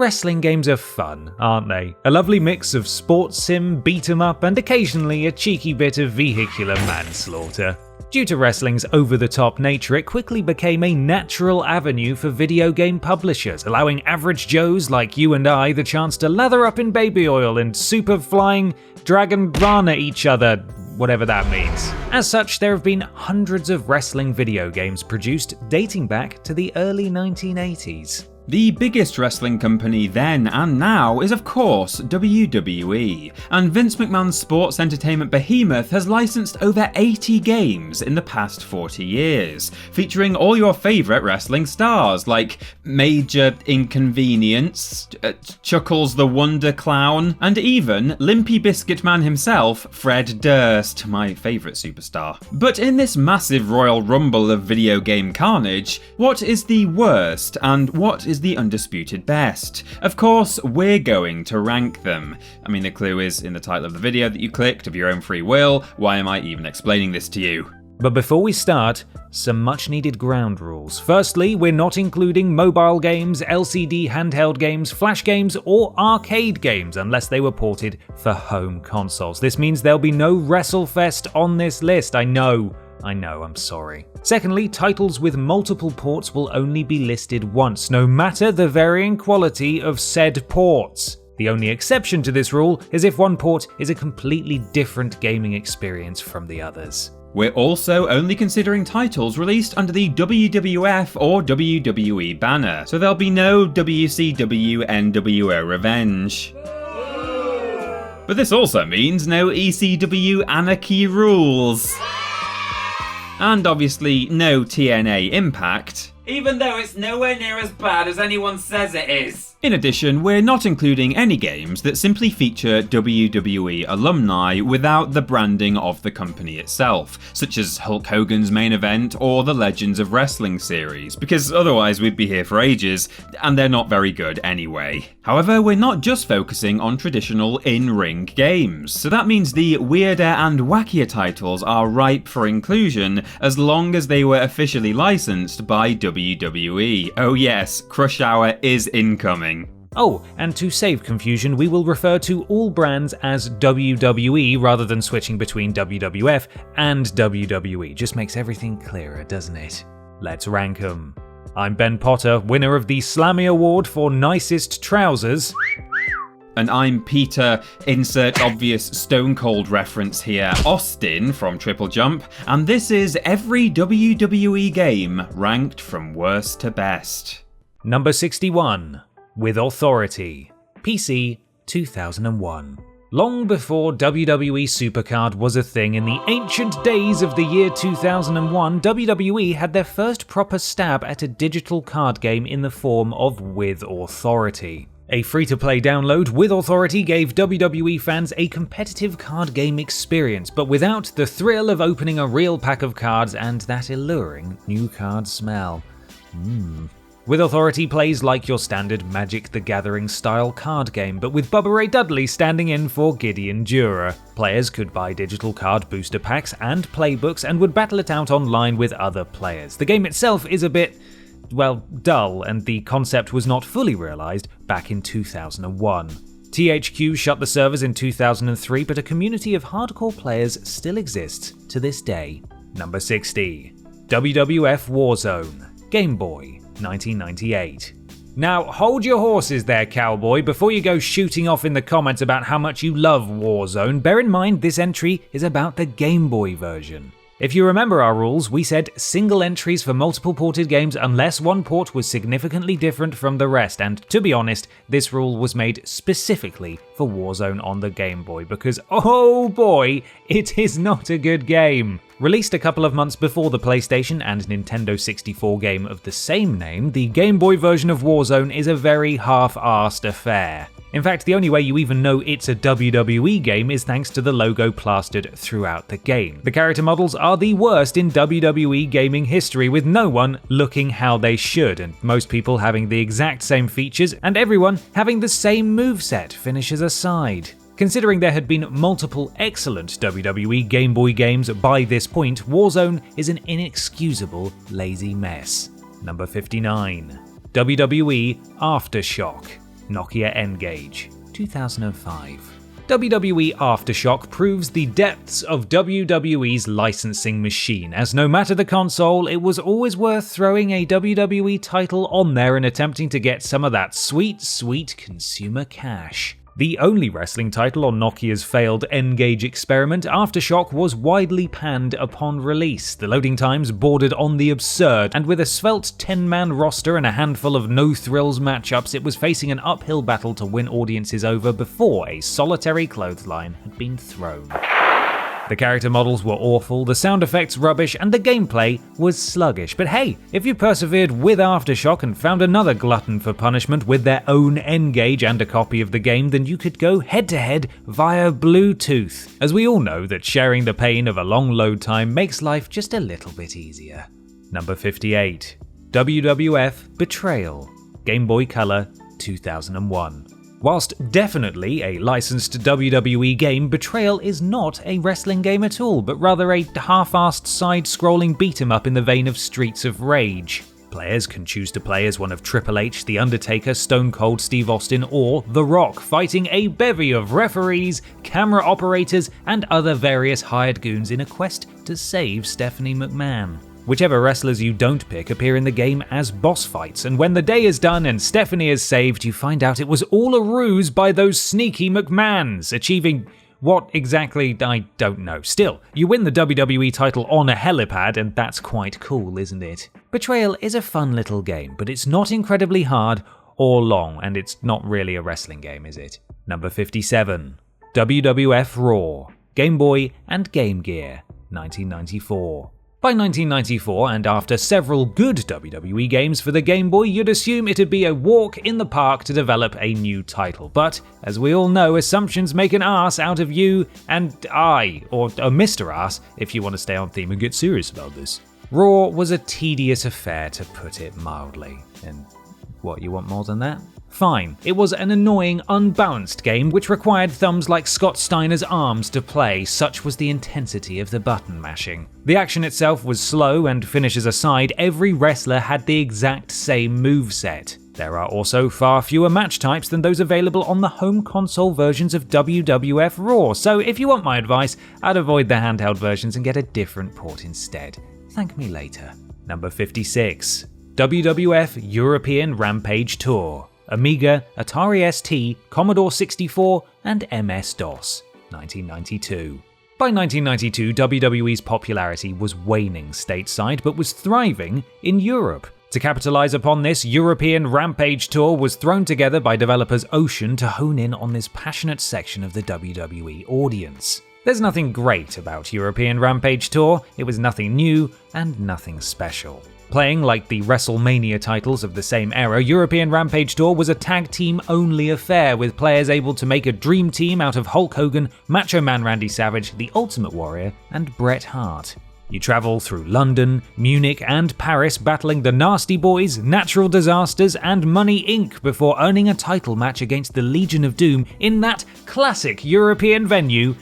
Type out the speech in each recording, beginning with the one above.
Wrestling games are fun, aren't they? A lovely mix of sports sim, beat 'em up, and occasionally a cheeky bit of vehicular manslaughter. Due to wrestling's over-the-top nature, it quickly became a natural avenue for video game publishers, allowing average Joes like you and I the chance to lather up in baby oil and super flying dragon rana each other, whatever that means. As such, there have been hundreds of wrestling video games produced dating back to the early 1980s. The biggest wrestling company then and now is of course WWE, and Vince McMahon's sports entertainment behemoth has licensed over 80 games in the past 40 years, featuring all your favourite wrestling stars like Major Inconvenience, Chuckles the Wonder Clown, and even Limpy Biscuit Man himself, Fred Durst, my favourite superstar. But in this massive Royal Rumble of video game carnage, what is the worst and what is the undisputed best? Of course, we're going to rank them. I mean, the clue is in the title of the video that you clicked of your own free will. Why am I even explaining this to you? But before we start, some much needed ground rules. Firstly, we're not including mobile games, LCD handheld games, flash games, or arcade games unless they were ported for home consoles. This means there'll be no WrestleFest on this list. I know, I'm sorry. Secondly, titles with multiple ports will only be listed once, no matter the varying quality of said ports. The only exception to this rule is if one port is a completely different gaming experience from the others. We're also only considering titles released under the WWF or WWE banner, so there'll be no WCW NWO Revenge. But this also means no ECW Anarchy Rules. And obviously no TNA Impact, even though it's nowhere near as bad as anyone says it is. In addition, we're not including any games that simply feature WWE alumni without the branding of the company itself, such as Hulk Hogan's main event or the Legends of Wrestling series, because otherwise we'd be here for ages, and they're not very good anyway. However, we're not just focusing on traditional in-ring games, so that means the weirder and wackier titles are ripe for inclusion as long as they were officially licensed by WWE. Oh yes, Crush Hour is incoming. Oh, and to save confusion, we will refer to all brands as WWE rather than switching between WWF and WWE. Just makes everything clearer, doesn't it? Let's rank 'em. I'm Ben Potter, winner of the Slammy Award for Nicest Trousers. And I'm Peter, insert obvious Stone Cold reference here, Austin from TripleJump, and this is every WWE game ranked from worst to best. Number 61. With Authority, PC 2001. Long before WWE Supercard was a thing in the ancient days of the year 2001, WWE had their first proper stab at a digital card game in the form of With Authority. A free-to-play download, With Authority gave WWE fans a competitive card game experience, but without the thrill of opening a real pack of cards and that alluring new card smell. With Authority plays like your standard Magic the Gathering style card game, but with Bubba Ray Dudley standing in for Gideon Dura. Players could buy digital card booster packs and playbooks and would battle it out online with other players. The game itself is a bit, well, dull, and the concept was not fully realised back in 2001. THQ shut the servers in 2003, but a community of hardcore players still exists to this day. Number 60. WWF Warzone, Game Boy, 1998. Now, hold your horses there, cowboy. Before you go shooting off in the comments about how much you love Warzone, bear in mind this entry is about the Game Boy version. If you remember our rules, we said single entries for multiple ported games unless one port was significantly different from the rest, and to be honest, this rule was made specifically for Warzone on the Game Boy because, oh boy, it is not a good game. Released a couple of months before the PlayStation and Nintendo 64 game of the same name, the Game Boy version of Warzone is a very half-arsed affair. In fact, the only way you even know it's a WWE game is thanks to the logo plastered throughout the game. The character models are the worst in WWE gaming history, with no one looking how they should, and most people having the exact same features, and everyone having the same moveset, finishes aside. Considering there had been multiple excellent WWE Game Boy games by this point, Warzone is an inexcusable lazy mess. Number 59. WWE Aftershock, Nokia N-Gage, 2005. WWE Aftershock proves the depths of WWE's licensing machine, as no matter the console, it was always worth throwing a WWE title on there and attempting to get some of that sweet, sweet consumer cash. The only wrestling title on Nokia's failed N-Gage experiment, Aftershock was widely panned upon release. The loading times bordered on the absurd, and with a svelte 10-man roster and a handful of no-thrills matchups, it was facing an uphill battle to win audiences over before a solitary clothesline had been thrown. The character models were awful, the sound effects rubbish, and the gameplay was sluggish. But hey, if you persevered with Aftershock and found another glutton for punishment with their own N-Gage and a copy of the game, then you could go head-to-head via Bluetooth. As we all know that sharing the pain of a long load time makes life just a little bit easier. Number 58. WWF Betrayal, Game Boy Color, 2001. Whilst definitely a licensed WWE game, Betrayal is not a wrestling game at all, but rather a half-assed side-scrolling beat-em-up in the vein of Streets of Rage. Players can choose to play as one of Triple H, The Undertaker, Stone Cold Steve Austin, or The Rock, fighting a bevy of referees, camera operators, and other various hired goons in a quest to save Stephanie McMahon. Whichever wrestlers you don't pick appear in the game as boss fights, and when the day is done and Stephanie is saved, you find out it was all a ruse by those sneaky McMahons, achieving what exactly, I don't know. Still, you win the WWE title on a helipad, and that's quite cool, isn't it? Betrayal is a fun little game, but it's not incredibly hard or long, and it's not really a wrestling game, is it? Number 57. WWF Raw, Game Boy and Game Gear, 1994. By 1994, and after several good WWE games for the Game Boy, you'd assume it'd be a walk in the park to develop a new title. But, as we all know, assumptions make an ass out of you and I, or a Mr. Ass, if you want to stay on theme and get serious about this. Raw was a tedious affair, to put it mildly. And what, you want more than that? Fine, it was an annoying, unbalanced game which required thumbs like Scott Steiner's arms to play, such was the intensity of the button mashing. The action itself was slow, and finishes aside, every wrestler had the exact same moveset. There are also far fewer match types than those available on the home console versions of WWF Raw, so if you want my advice, I'd avoid the handheld versions and get a different port instead. Thank me later. Number 56. WWF European Rampage Tour, Amiga, Atari ST, Commodore 64, and MS-DOS, 1992. By 1992, WWE's popularity was waning stateside, but was thriving in Europe. To capitalize upon this, European Rampage Tour was thrown together by developers Ocean to hone in on this passionate section of the WWE audience. There's nothing great about European Rampage Tour, it was nothing new and nothing special. Playing like the WrestleMania titles of the same era, European Rampage Tour was a tag team-only affair, with players able to make a dream team out of Hulk Hogan, Macho Man Randy Savage, The Ultimate Warrior, and Bret Hart. You travel through London, Munich, and Paris battling the Nasty Boys, Natural Disasters, and Money Inc. before earning a title match against the Legion of Doom in that classic European venue,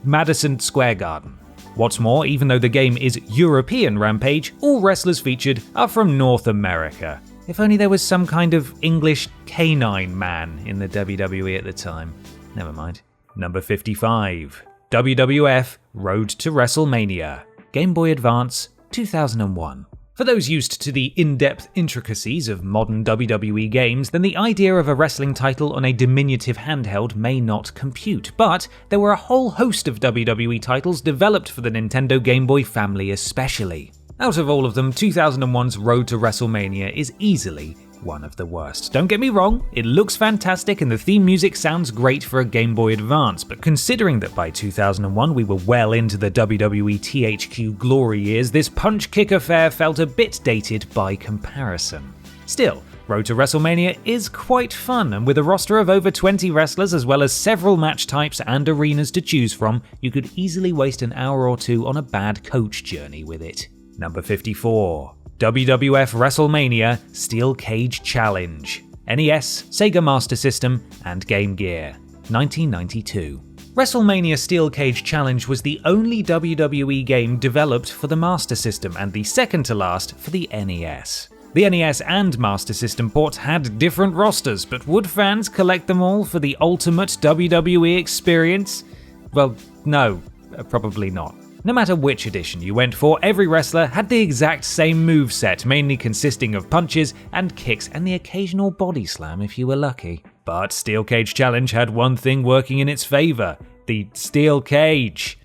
Madison Square Garden. What's more, even though the game is European Rampage, all wrestlers featured are from North America. If only there was some kind of English canine man in the WWE at the time. Never mind. Number 55. WWF Road to WrestleMania, Game Boy Advance, 2001. For those used to the in-depth intricacies of modern WWE games, then the idea of a wrestling title on a diminutive handheld may not compute, but there were a whole host of WWE titles developed for the Nintendo Game Boy family especially. Out of all of them, 2001's Road to WrestleMania is easily one of the worst. Don't get me wrong, it looks fantastic and the theme music sounds great for a Game Boy Advance, but considering that by 2001 we were well into the WWE THQ glory years, this punch-kick affair felt a bit dated by comparison. Still, Road to WrestleMania is quite fun, and with a roster of over 20 wrestlers as well as several match types and arenas to choose from, you could easily waste an hour or two on a bad coach journey with it. Number 54. WWF WrestleMania Steel Cage Challenge, NES, Sega Master System, and Game Gear, 1992. WrestleMania Steel Cage Challenge was the only WWE game developed for the Master System and the second to last for the NES. The NES and Master System ports had different rosters, but would fans collect them all for the ultimate WWE experience? Well, no, probably not. No matter which edition you went for, every wrestler had the exact same moveset, mainly consisting of punches and kicks and the occasional body slam if you were lucky. But Steel Cage Challenge had one thing working in its favour: the Steel Cage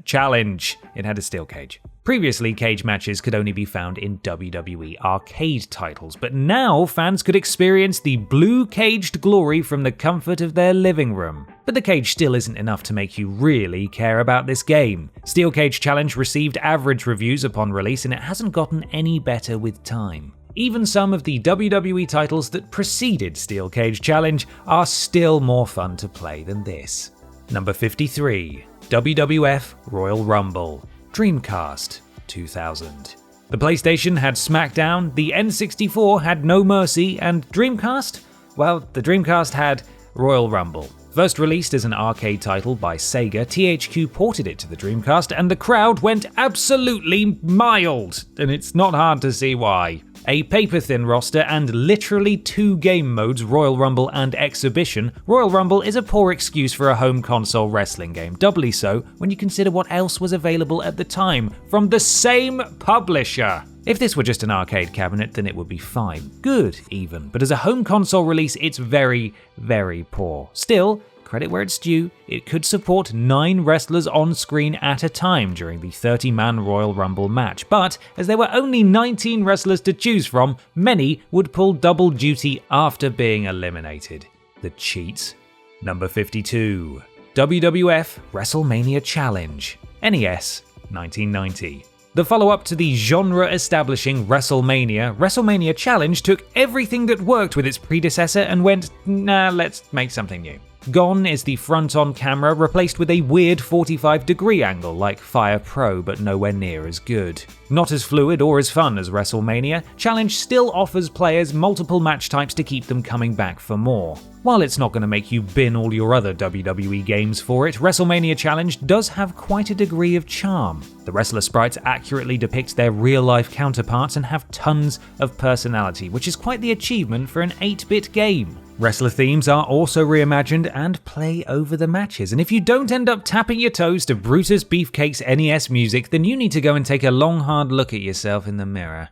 Challenge. It had a steel cage. Previously, cage matches could only be found in WWE arcade titles, but now fans could experience the blue caged glory from the comfort of their living room. But the cage still isn't enough to make you really care about this game. Steel Cage Challenge received average reviews upon release, and it hasn't gotten any better with time. Even some of the WWE titles that preceded Steel Cage Challenge are still more fun to play than this. Number 53, WWF Royal Rumble, Dreamcast 2000. The PlayStation had SmackDown, the N64 had No Mercy, and Dreamcast? Well, the Dreamcast had Royal Rumble. First released as an arcade title by SEGA, THQ ported it to the Dreamcast, and the crowd went absolutely mild, and it's not hard to see why. A paper-thin roster and literally 2 game modes, Royal Rumble and Exhibition, Royal Rumble is a poor excuse for a home console wrestling game, doubly so when you consider what else was available at the time from the same publisher. If this were just an arcade cabinet, then it would be fine. Good, even. But as a home console release, it's very, very poor. Still, credit where it's due, it could support 9 wrestlers on screen at a time during the 30-man Royal Rumble match. But as there were only 19 wrestlers to choose from, many would pull double duty after being eliminated. The cheats. Number 52. WWF WrestleMania Challenge, NES, 1990. The follow-up to the genre-establishing WrestleMania, WrestleMania Challenge took everything that worked with its predecessor and went, nah, let's make something new. Gone is the front-on camera, replaced with a weird 45-degree angle like Fire Pro, but nowhere near as good. Not as fluid or as fun as WrestleMania, Challenge still offers players multiple match types to keep them coming back for more. While it's not going to make you bin all your other WWE games for it, WrestleMania Challenge does have quite a degree of charm. The wrestler sprites accurately depict their real-life counterparts and have tons of personality, which is quite the achievement for an 8-bit game. Wrestler themes are also reimagined and play over the matches, and if you don't end up tapping your toes to Brutus Beefcake's NES music, then you need to go and take a long hard look at yourself in the mirror.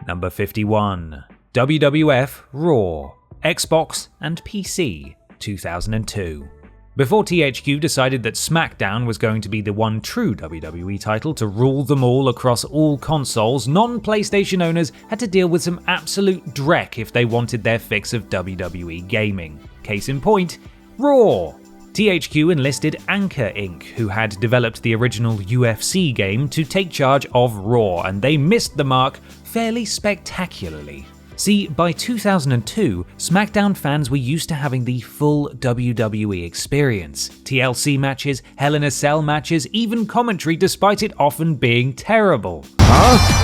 Number 51. WWF Raw, Xbox and PC, 2002. Before THQ decided that SmackDown was going to be the one true WWE title to rule them all across all consoles, non-PlayStation owners had to deal with some absolute dreck if they wanted their fix of WWE gaming. Case in point, Raw. THQ enlisted Anchor Inc., who had developed the original UFC game, to take charge of Raw, and they missed the mark fairly spectacularly. See, by 2002, SmackDown fans were used to having the full WWE experience. TLC matches, Hell in a Cell matches, even commentary despite it often being terrible.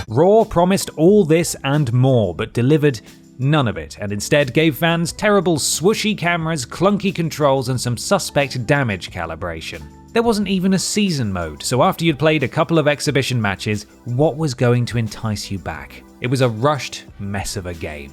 Raw promised all this and more, but delivered none of it, and instead gave fans terrible swooshy cameras, clunky controls, and some suspect damage calibration. There wasn't even a season mode, so after you'd played a couple of exhibition matches, what was going to entice you back? It was a rushed mess of a game.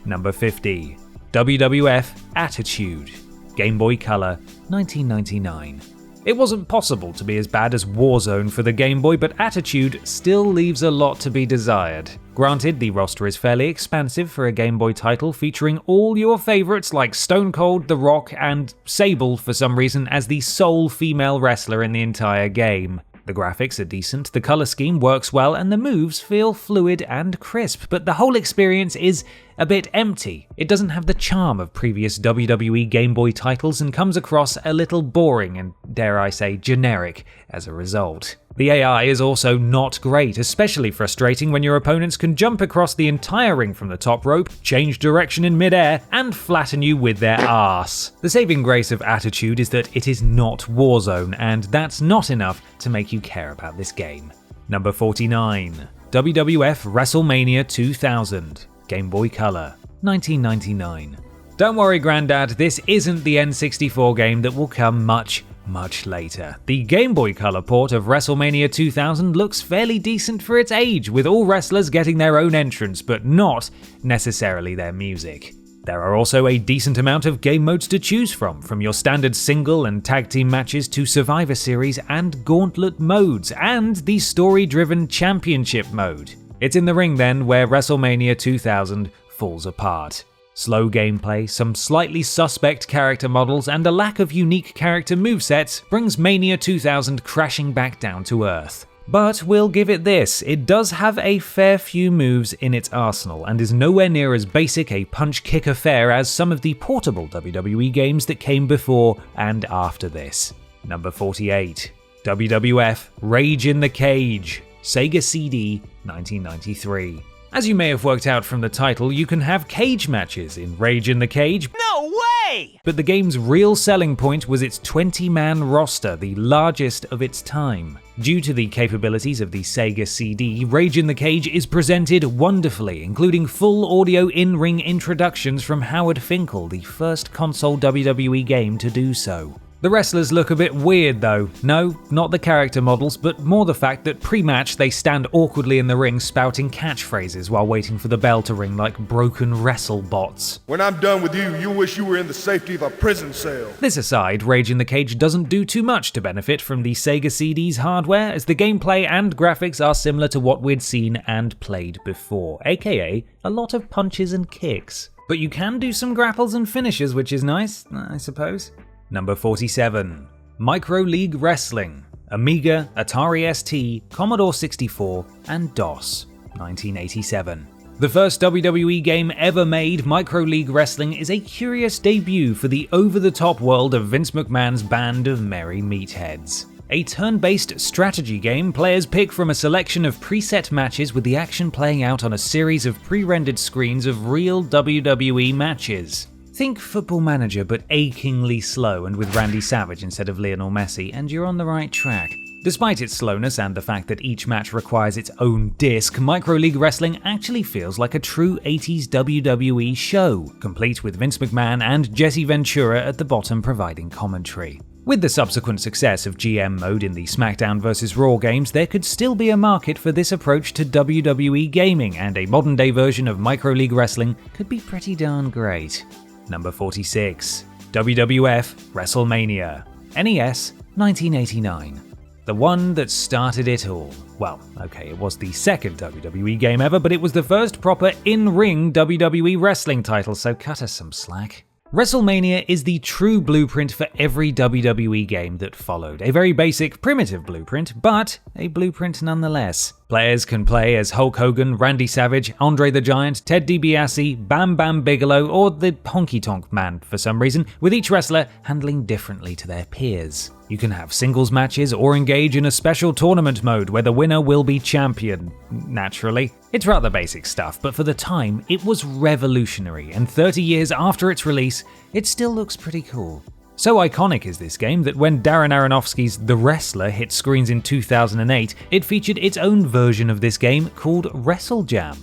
Number 50. WWF Attitude, Game Boy Color, 1999. It wasn't possible to be as bad as WARZONE for the Game Boy, but Attitude still leaves a lot to be desired. Granted, the roster is fairly expansive for a Game Boy title, featuring all your favorites like Stone Cold, The Rock, and Sable for some reason as the sole female wrestler in the entire game. The graphics are decent, the color scheme works well, and the moves feel fluid and crisp, but the whole experience is a bit empty. It doesn't have the charm of previous WWE Game Boy titles and comes across a little boring and, dare I say, generic as a result. The AI is also not great, especially frustrating when your opponents can jump across the entire ring from the top rope, change direction in midair, and flatten you with their arse. The saving grace of Attitude is that it is not Warzone, and that's not enough to make you care about this game. Number 49. WWF WrestleMania 2000, Game Boy Color, 1999. Don't worry, Grandad, this isn't the N64 game that will come much, much later. The Game Boy Color port of WrestleMania 2000 looks fairly decent for its age, with all wrestlers getting their own entrance, but not necessarily their music. There are also a decent amount of game modes to choose from your standard single and tag team matches to Survivor Series and Gauntlet modes, and the story-driven Championship mode. It's in the ring then where WrestleMania 2000 falls apart. Slow gameplay, some slightly suspect character models, and a lack of unique character movesets brings Mania 2000 crashing back down to earth. But we'll give it this, it does have a fair few moves in its arsenal, and is nowhere near as basic a punch-kick affair as some of the portable WWE games that came before and after this. Number 48. WWF Rage in the Cage, Sega CD, 1993. As you may have worked out from the title, you can have cage matches in Rage in the Cage. No way! But the game's real selling point was its 20-man roster, the largest of its time. Due to the capabilities of the Sega CD, Rage in the Cage is presented wonderfully, including full audio in-ring introductions from Howard Finkel, the first console WWE game to do so. The wrestlers look a bit weird though. No, not the character models, but more the fact that pre-match they stand awkwardly in the ring spouting catchphrases while waiting for the bell to ring like broken wrestle bots. When I'm done with you, you'll wish you were in the safety of a prison cell. This aside, Rage in the Cage doesn't do too much to benefit from the Sega CD's hardware, as the gameplay and graphics are similar to what we'd seen and played before, aka a lot of punches and kicks. But you can do some grapples and finishes, which is nice, I suppose. Number 47. MicroLeague Wrestling, AMIGA, ATARI ST, Commodore 64, and DOS, 1987. The first WWE game ever made, MicroLeague Wrestling is a curious debut for the over-the-top world of Vince McMahon's band of merry meatheads. A turn-based strategy game, players pick from a selection of preset matches with the action playing out on a series of pre-rendered screens of real WWE matches. Think Football Manager but achingly slow and with Randy Savage instead of Lionel Messi, and you're on the right track. Despite its slowness and the fact that each match requires its own disc, MicroLeague Wrestling actually feels like a true 80s WWE show, complete with Vince McMahon and Jesse Ventura at the bottom providing commentary. With the subsequent success of GM mode in the SmackDown vs. Raw games, there could still be a market for this approach to WWE gaming, and a modern-day version of MicroLeague Wrestling could be pretty darn great. Number 46. WWF WrestleMania, NES, 1989. The one that started it all. Well, okay, it was the second WWE game ever, but it was the first proper in-ring WWE wrestling title, so cut us some slack. WrestleMania is the true blueprint for every WWE game that followed. A very basic, primitive blueprint, but a blueprint nonetheless. Players can play as Hulk Hogan, Randy Savage, Andre the Giant, Ted DiBiase, Bam Bam Bigelow, or the Honky Tonk Man for some reason, with each wrestler handling differently to their peers. You can have singles matches or engage in a special tournament mode where the winner will be champion, naturally. It's rather basic stuff, but for the time, it was revolutionary, and 30 years after its release, it still looks pretty cool. So iconic is this game that when Darren Aronofsky's The Wrestler hit screens in 2008, it featured its own version of this game called WrestleJam.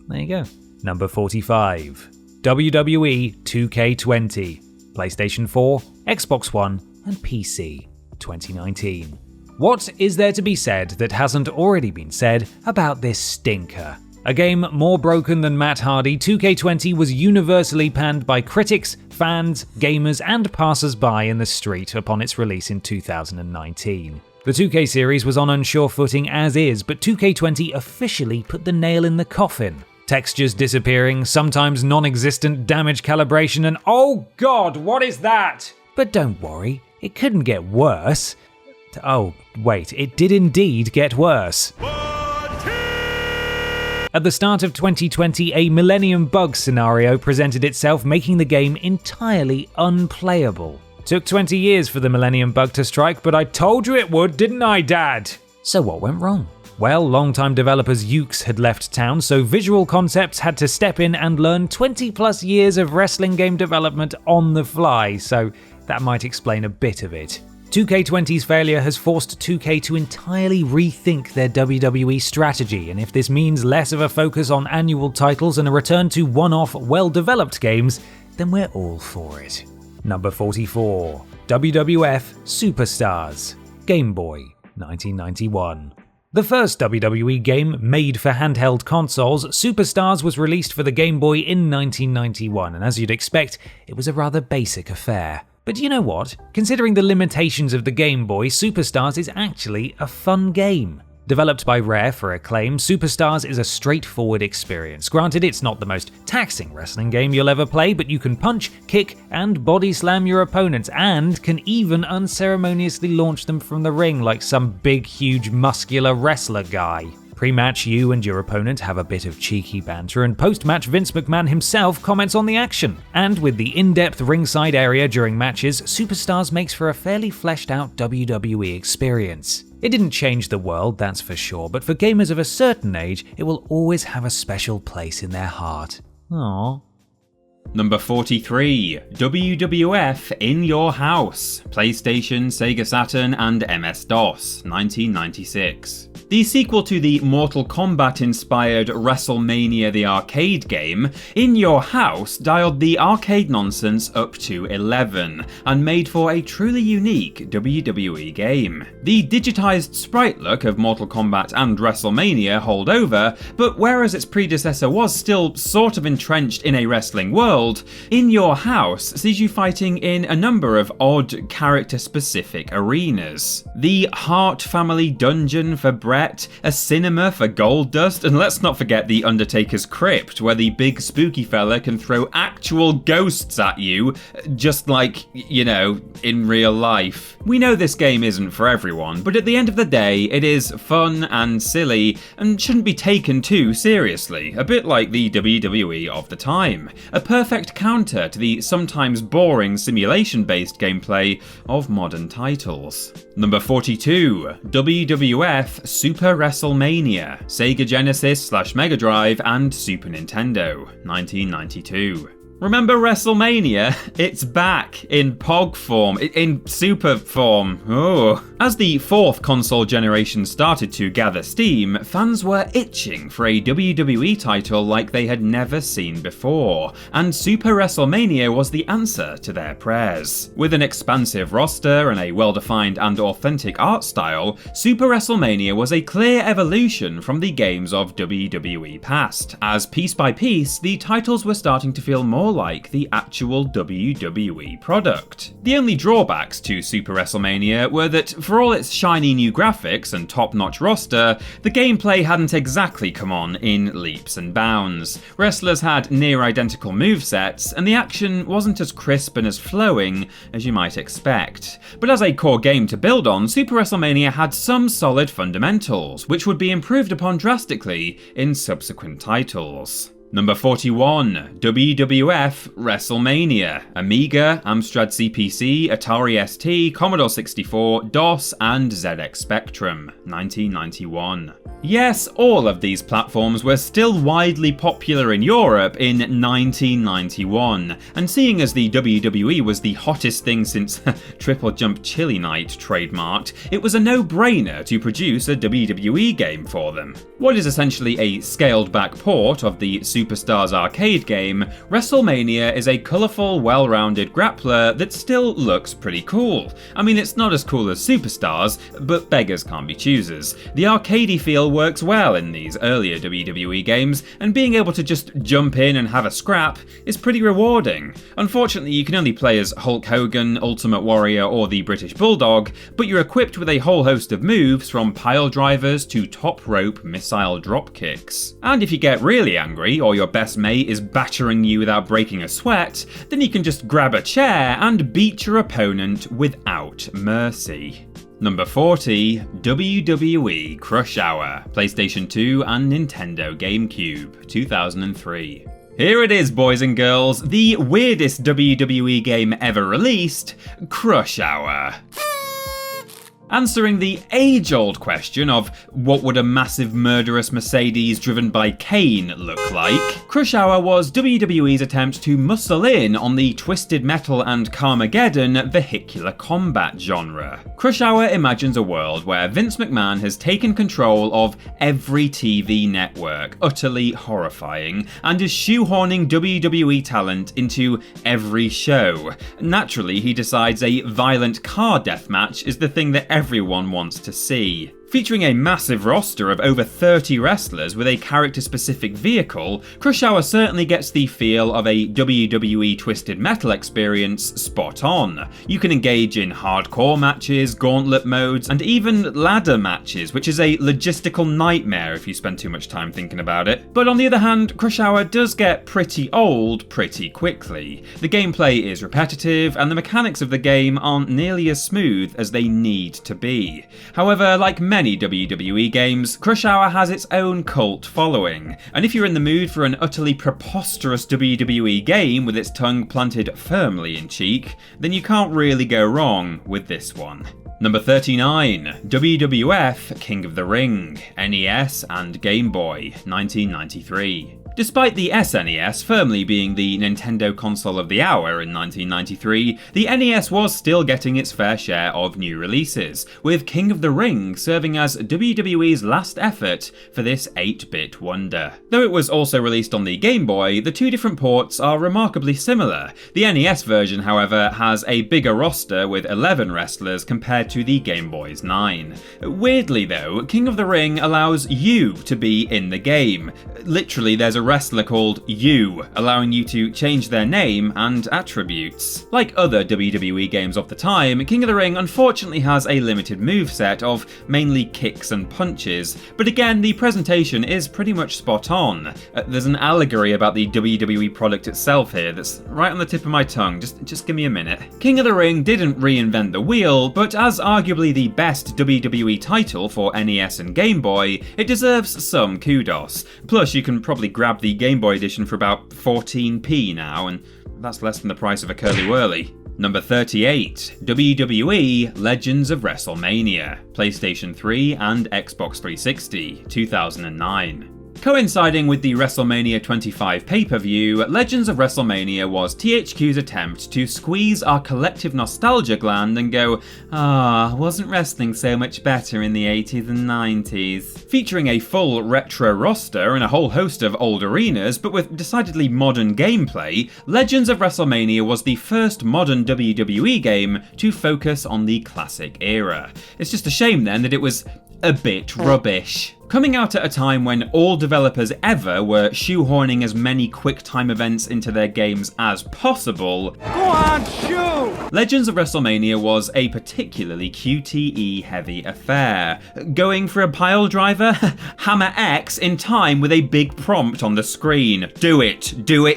There you go. Number 45. WWE 2K20, PlayStation 4, Xbox One, and PC, 2019. What is there to be said that hasn't already been said about this stinker? A game more broken than Matt Hardy, 2K20 was universally panned by critics, fans, gamers, and passers-by in the street upon its release in 2019. The 2K series was on unsure footing as is, but 2K20 officially put the nail in the coffin. Textures disappearing, sometimes non-existent damage calibration, and oh god, what is that? But don't worry, it couldn't get worse. Oh, wait, it did indeed get worse. At the start of 2020, a Millennium Bug scenario presented itself, making the game entirely unplayable. Took 20 years for the Millennium Bug to strike, but I told you it would, didn't I, Dad? So what went wrong? Well, longtime developers Ukes had left town, so Visual Concepts had to step in and learn 20 plus years of wrestling game development on the fly, so that might explain a bit of it. 2K20's failure has forced 2K to entirely rethink their WWE strategy, and if this means less of a focus on annual titles and a return to one-off, well-developed games, then we're all for it. Number 44. WWF Superstars, Game Boy, 1991. The first WWE game made for handheld consoles, Superstars was released for the Game Boy in 1991, and as you'd expect, it was a rather basic affair. But you know what? Considering the limitations of the Game Boy, Superstars is actually a fun game. Developed by Rare for Acclaim, Superstars is a straightforward experience. Granted, it's not the most taxing wrestling game you'll ever play, but you can punch, kick, and body slam your opponents, and can even unceremoniously launch them from the ring like some big, huge, muscular wrestler guy. Pre-match, you and your opponent have a bit of cheeky banter, and post-match, Vince McMahon himself comments on the action. And with the in-depth ringside area during matches, Superstars makes for a fairly fleshed-out WWE experience. It didn't change the world, that's for sure, but for gamers of a certain age, it will always have a special place in their heart. Aww. Number 43, WWF In Your House, PlayStation, Sega Saturn, and MS-DOS, 1996. The sequel to the Mortal Kombat-inspired WrestleMania the arcade game, In Your House dialed the arcade nonsense up to 11, and made for a truly unique WWE game. The digitized sprite look of Mortal Kombat and WrestleMania hold over, but whereas its predecessor was still sort of entrenched in a wrestling world, In Your House sees you fighting in a number of odd character-specific arenas. The Hart family dungeon for Brett, a cinema for Goldust, and let's not forget the Undertaker's Crypt, where the big spooky fella can throw actual ghosts at you, just like, you know, in real life. We know this game isn't for everyone, but at the end of the day, it is fun and silly, and shouldn't be taken too seriously, a bit like the WWE of the time. A perfect counter to the sometimes boring simulation-based gameplay of modern titles. Number 42, WWF Super WrestleMania, Sega Genesis / Mega Drive and Super Nintendo, 1992. Remember WrestleMania? It's back in POG form, in Super form. Oh. As the fourth console generation started to gather steam, fans were itching for a WWE title like they had never seen before, and Super WrestleMania was the answer to their prayers. With an expansive roster and a well-defined and authentic art style, Super WrestleMania was a clear evolution from the games of WWE past, as piece by piece, the titles were starting to feel more like the actual WWE product. The only drawbacks to Super WrestleMania were that for all its shiny new graphics and top-notch roster, the gameplay hadn't exactly come on in leaps and bounds. Wrestlers had near identical movesets, and the action wasn't as crisp and as flowing as you might expect. But as a core game to build on, Super WrestleMania had some solid fundamentals, which would be improved upon drastically in subsequent titles. Number 41, WWF WrestleMania, Amiga, Amstrad CPC, Atari ST, Commodore 64, DOS, and ZX Spectrum, 1991. Yes, all of these platforms were still widely popular in Europe in 1991, and seeing as the WWE was the hottest thing since TripleJump Chili Night trademarked, it was a no-brainer to produce a WWE game for them. What is essentially a scaled-back port of the Superstars arcade game, WrestleMania is a colourful, well-rounded grappler that still looks pretty cool. I mean, it's not as cool as Superstars, but beggars can't be choosers. The arcadey feel works well in these earlier WWE games, and being able to just jump in and have a scrap is pretty rewarding. Unfortunately, you can only play as Hulk Hogan, Ultimate Warrior, or the British Bulldog, but you're equipped with a whole host of moves from pile drivers to top rope missile drop kicks. And if you get really angry, or your best mate is battering you without breaking a sweat, then you can just grab a chair and beat your opponent without mercy. Number 40, WWE Crush Hour, PlayStation 2 and Nintendo GameCube, 2003. Here it is, boys and girls, the weirdest WWE game ever released, Crush Hour. Answering the age-old question of what would a massive murderous Mercedes driven by Kane look like, Crush Hour was WWE's attempt to muscle in on the Twisted Metal and Carmageddon vehicular combat genre. Crush Hour imagines a world where Vince McMahon has taken control of every TV network, utterly horrifying, and is shoehorning WWE talent into every show. Naturally, he decides a violent car deathmatch is the thing that everyone wants to see. Featuring a massive roster of over 30 wrestlers with a character-specific vehicle, Crush Hour certainly gets the feel of a WWE Twisted Metal experience spot on. You can engage in hardcore matches, gauntlet modes, and even ladder matches, which is a logistical nightmare if you spend too much time thinking about it. But on the other hand, Crush Hour does get pretty old pretty quickly. The gameplay is repetitive, and the mechanics of the game aren't nearly as smooth as they need to be. However, like many WWE games, Crush Hour has its own cult following, and if you're in the mood for an utterly preposterous WWE game with its tongue planted firmly in cheek, then you can't really go wrong with this one. Number 39, WWF King of the Ring, NES and Game Boy, 1993. Despite the SNES firmly being the Nintendo console of the hour in 1993, the NES was still getting its fair share of new releases, with King of the Ring serving as WWE's last effort for this 8-bit wonder. Though it was also released on the Game Boy, the two different ports are remarkably similar. The NES version, however, has a bigger roster with 11 wrestlers compared to the Game Boy's 9. Weirdly though, King of the Ring allows you to be in the game. Literally, there's a wrestler called You, allowing you to change their name and attributes. Like other WWE games of the time, King of the Ring unfortunately has a limited moveset of mainly kicks and punches, but again the presentation is pretty much spot on. There's an allegory about the WWE product itself here that's right on the tip of my tongue, just give me a minute. King of the Ring didn't reinvent the wheel, but as arguably the best WWE title for NES and Game Boy, it deserves some kudos. Plus you can probably grab the Game Boy edition for about 14p now, and that's less than the price of a Curly Whirly. Number 38, WWE Legends of WrestleMania, PlayStation 3 and Xbox 360, 2009. Coinciding with the WrestleMania 25 pay-per-view, Legends of WrestleMania was THQ's attempt to squeeze our collective nostalgia gland and go, wasn't wrestling so much better in the 80s and 90s? Featuring a full retro roster and a whole host of old arenas, but with decidedly modern gameplay, Legends of WrestleMania was the first modern WWE game to focus on the classic era. It's just a shame then that it was a bit rubbish. Coming out at a time when all developers ever were shoehorning as many quick-time events into their games as possible, go on, shoot! Legends of WrestleMania was a particularly QTE-heavy affair. Going for a pile driver? Hammer X in time with a big prompt on the screen. Do it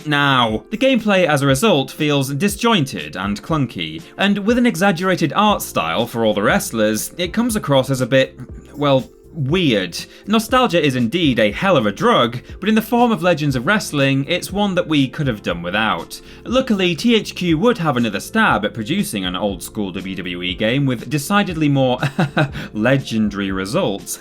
now! The gameplay as a result feels disjointed and clunky, and with an exaggerated art style for all the wrestlers, it comes across as a bit, well, weird. Nostalgia is indeed a hell of a drug, but in the form of Legends of Wrestling, it's one that we could have done without. Luckily, THQ would have another stab at producing an old school WWE game with decidedly more legendary results.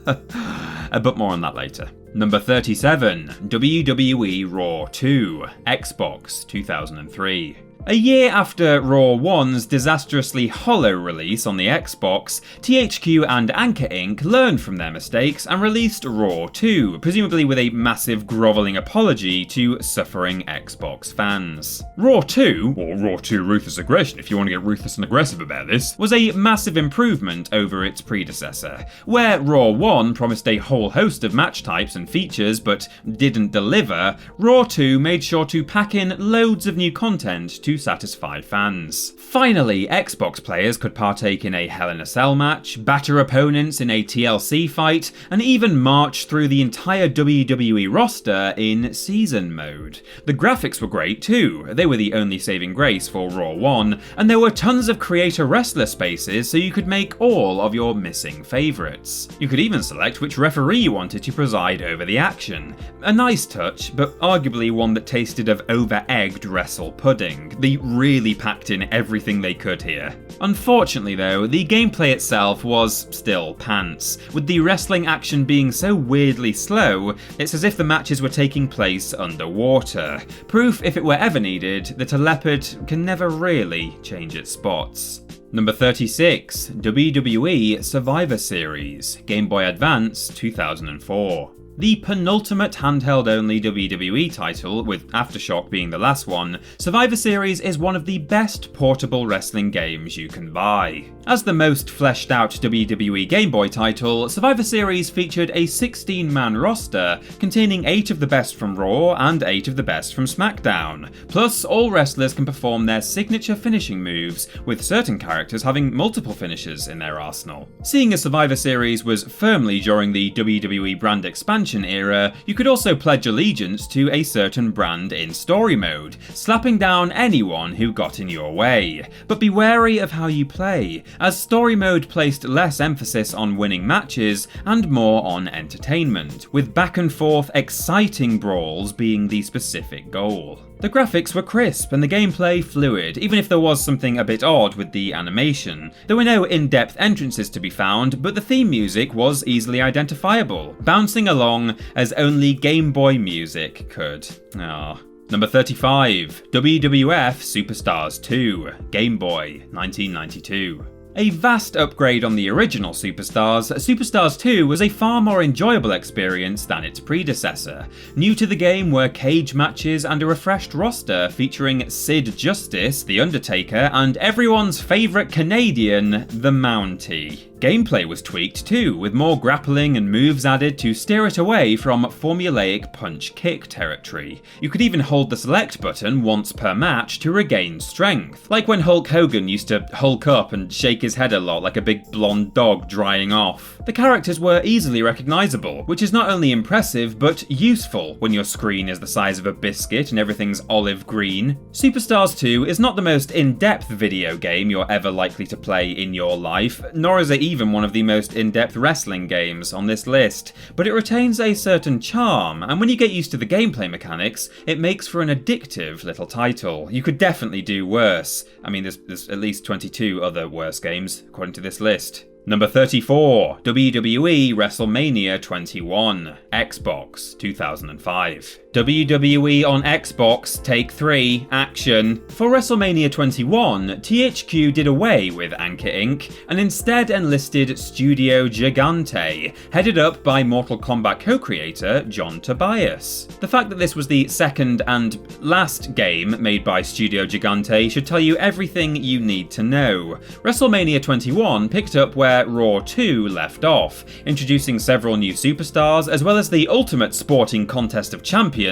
But more on that later. Number 37, WWE Raw 2, Xbox 2003. A year after Raw 1's disastrously hollow release on the Xbox, THQ and Anchor Inc. learned from their mistakes and released Raw 2, presumably with a massive grovelling apology to suffering Xbox fans. Raw 2, or Raw 2 Ruthless Aggression if you want to get ruthless and aggressive about this, was a massive improvement over its predecessor. Where Raw 1 promised a whole host of match types and features but didn't deliver, Raw 2 made sure to pack in loads of new content to satisfy fans. Finally, Xbox players could partake in a Hell in a Cell match, batter opponents in a TLC fight, and even march through the entire WWE roster in season mode. The graphics were great too, they were the only saving grace for Raw 1, and there were tons of creator wrestler spaces so you could make all of your missing favourites. You could even select which referee you wanted to preside over the action. A nice touch, but arguably one that tasted of over-egged wrestle pudding. They really packed in everything they could here. Unfortunately though, the gameplay itself was still pants, with the wrestling action being so weirdly slow, it's as if the matches were taking place underwater. Proof, if it were ever needed, that a leopard can never really change its spots. Number 36, WWE Survivor Series, Game Boy Advance 2004. The penultimate handheld-only WWE title, with Aftershock being the last one, Survivor Series is one of the best portable wrestling games you can buy. As the most fleshed out WWE Game Boy title, Survivor Series featured a 16-man roster containing 8 of the best from Raw and 8 of the best from SmackDown. Plus, all wrestlers can perform their signature finishing moves, with certain characters having multiple finishes in their arsenal. Seeing as Survivor Series was firmly during the WWE brand expansion era, you could also pledge allegiance to a certain brand in story mode, slapping down anyone who got in your way. But be wary of how you play, as story mode placed less emphasis on winning matches and more on entertainment, with back and forth exciting brawls being the specific goal. The graphics were crisp and the gameplay fluid, even if there was something a bit odd with the animation. There were no in-depth entrances to be found, but the theme music was easily identifiable, bouncing along as only Game Boy music could. Number 35, WWF Superstars 2, Game Boy, 1992. A vast upgrade on the original Superstars, Superstars 2 was a far more enjoyable experience than its predecessor. New to the game were cage matches and a refreshed roster featuring Sid Justice, The Undertaker, and everyone's favourite Canadian, the Mountie. Gameplay was tweaked too, with more grappling and moves added to steer it away from formulaic punch-kick territory. You could even hold the select button once per match to regain strength, like when Hulk Hogan used to hulk up and shake his head a lot like a big blonde dog drying off. The characters were easily recognisable, which is not only impressive but useful when your screen is the size of a biscuit and everything's olive green. Superstars 2 is not the most in-depth video game you're ever likely to play in your life, nor is it even one of the most in-depth wrestling games on this list, but it retains a certain charm, and when you get used to the gameplay mechanics, it makes for an addictive little title. You could definitely do worse. I mean, there's at least 22 other worse games, according to this list. Number 34, WWE WrestleMania 21, Xbox, 2005. WWE on Xbox, Take 3, Action. For WrestleMania 21, THQ did away with Anchor Inc. and instead enlisted Studio Gigante, headed up by Mortal Kombat co-creator John Tobias. The fact that this was the second and last game made by Studio Gigante should tell you everything you need to know. WrestleMania 21 picked up where Raw 2 left off, introducing several new superstars as well as the ultimate sporting contest of champions,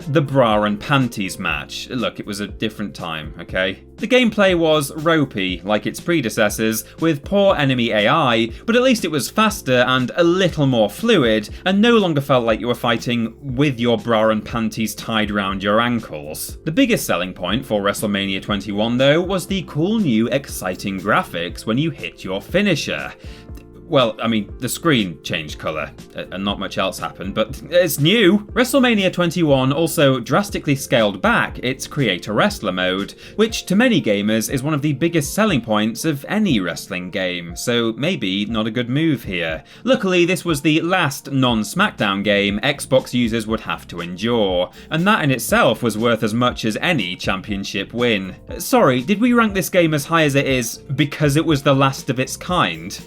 the bra and panties match. Look, it was a different time, okay? The gameplay was ropey, like its predecessors, with poor enemy AI, but at least it was faster and a little more fluid, and no longer felt like you were fighting with your bra and panties tied round your ankles. The biggest selling point for WrestleMania 21 though was the cool new exciting graphics when you hit your finisher. Well, I mean, the screen changed colour, and not much else happened, but it's new! WrestleMania 21 also drastically scaled back its Creator Wrestler mode, which to many gamers is one of the biggest selling points of any wrestling game, so maybe not a good move here. Luckily, this was the last non-SmackDown game Xbox users would have to endure, and that in itself was worth as much as any championship win. Sorry, did we rank this game as high as it is because it was the last of its kind?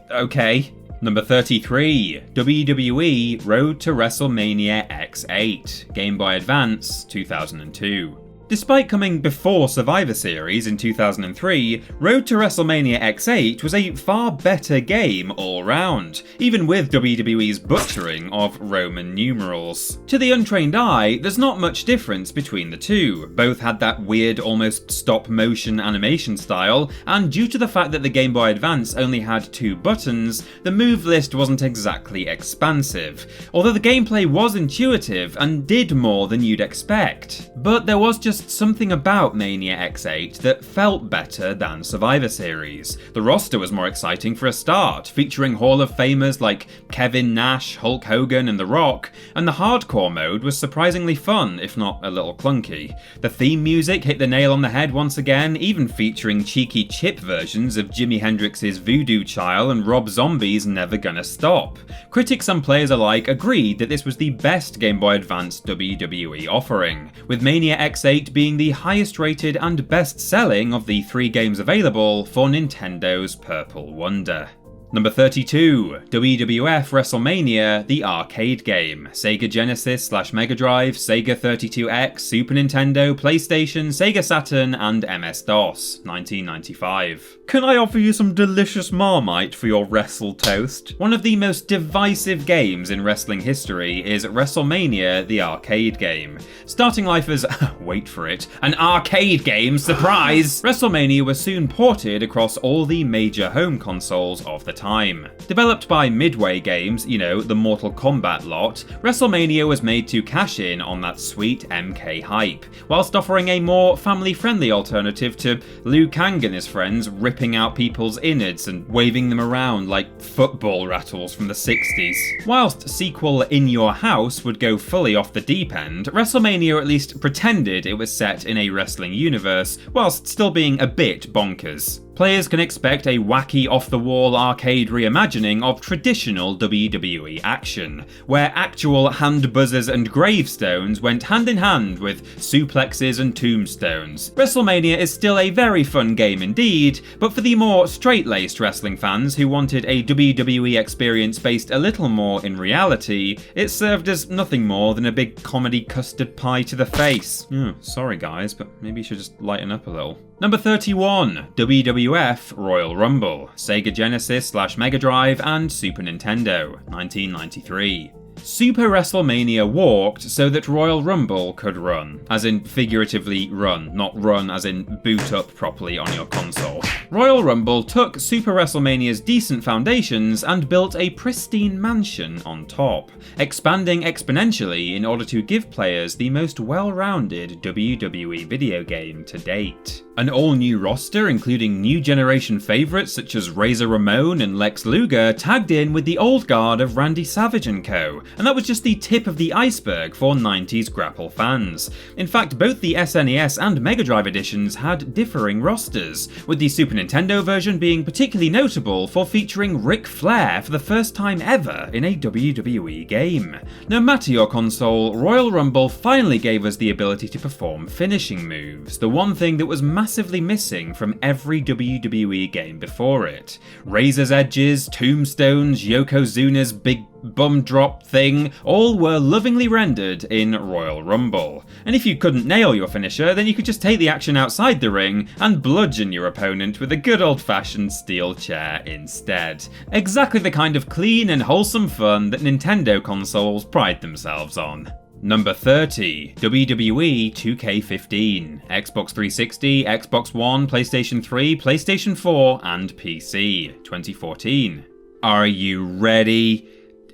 Okay. Number 33, WWE Road to WrestleMania X8, Game Boy Advance, 2002. Despite coming before Survivor Series in 2003, Road to WrestleMania X8 was a far better game all round, even with WWE's butchering of Roman numerals. To the untrained eye, there's not much difference between the two. Both had that weird, almost stop-motion animation style, and due to the fact that the Game Boy Advance only had 2 buttons, the move list wasn't exactly expansive, although the gameplay was intuitive and did more than you'd expect. But there was just just something about Mania X8 that felt better than Survivor Series. The roster was more exciting for a start, featuring Hall of Famers like Kevin Nash, Hulk Hogan and The Rock, and the hardcore mode was surprisingly fun, if not a little clunky. The theme music hit the nail on the head once again, even featuring cheeky chip versions of Jimi Hendrix's Voodoo Child and Rob Zombie's Never Gonna Stop. Critics and players alike agreed that this was the best Game Boy Advance WWE offering, with Mania X8 being the highest rated and best selling of the 3 games available for Nintendo's Purple Wonder. Number 32, WWF WrestleMania, the arcade game. Sega Genesis / Mega Drive, Sega 32X, Super Nintendo, PlayStation, Sega Saturn, and MS-DOS, 1995. Can I offer you some delicious Marmite for your wrestle toast? One of the most divisive games in wrestling history is WrestleMania, the arcade game. Starting life as, wait for it, an arcade game, surprise! WrestleMania was soon ported across all the major home consoles of the time. Developed by Midway Games, you know, the Mortal Kombat lot, WrestleMania was made to cash in on that sweet MK hype, whilst offering a more family-friendly alternative to Liu Kang and his friends ripping out people's innards and waving them around like football rattles from the 60s. Whilst sequel In Your House would go fully off the deep end, WrestleMania at least pretended it was set in a wrestling universe, whilst still being a bit bonkers. Players can expect a wacky off-the-wall arcade reimagining of traditional WWE action, where actual hand buzzers and gravestones went hand in hand with suplexes and tombstones. WrestleMania is still a very fun game indeed, but for the more straight-laced wrestling fans who wanted a WWE experience based a little more in reality, it served as nothing more than a big comedy custard pie to the face. Sorry guys, but maybe you should just lighten up a little. Number 31, WWF Royal Rumble, Sega Genesis / Mega Drive and Super Nintendo, 1993. Super WrestleMania walked so that Royal Rumble could run, as in figuratively run, not run as in boot up properly on your console. Royal Rumble took Super WrestleMania's decent foundations and built a pristine mansion on top, expanding exponentially in order to give players the most well-rounded WWE video game to date. An all-new roster, including new generation favourites such as Razor Ramon and Lex Luger, tagged in with the old guard of Randy Savage & Co., and that was just the tip of the iceberg for 90s grapple fans. In fact, both the SNES and Mega Drive editions had differing rosters, with the Super Nintendo version being particularly notable for featuring Ric Flair for the first time ever in a WWE game. No matter your console, Royal Rumble finally gave us the ability to perform finishing moves, the one thing that was massively missing from every WWE game before it. Razor's edges, tombstones, Yokozuna's big bum drop thing, all were lovingly rendered in Royal Rumble. And if you couldn't nail your finisher, then you could just take the action outside the ring and bludgeon your opponent with a good old-fashioned steel chair instead. Exactly the kind of clean and wholesome fun that Nintendo consoles pride themselves on. Number 30, WWE 2K15, Xbox 360, Xbox One, PlayStation 3, PlayStation 4, and PC, 2014. Are you ready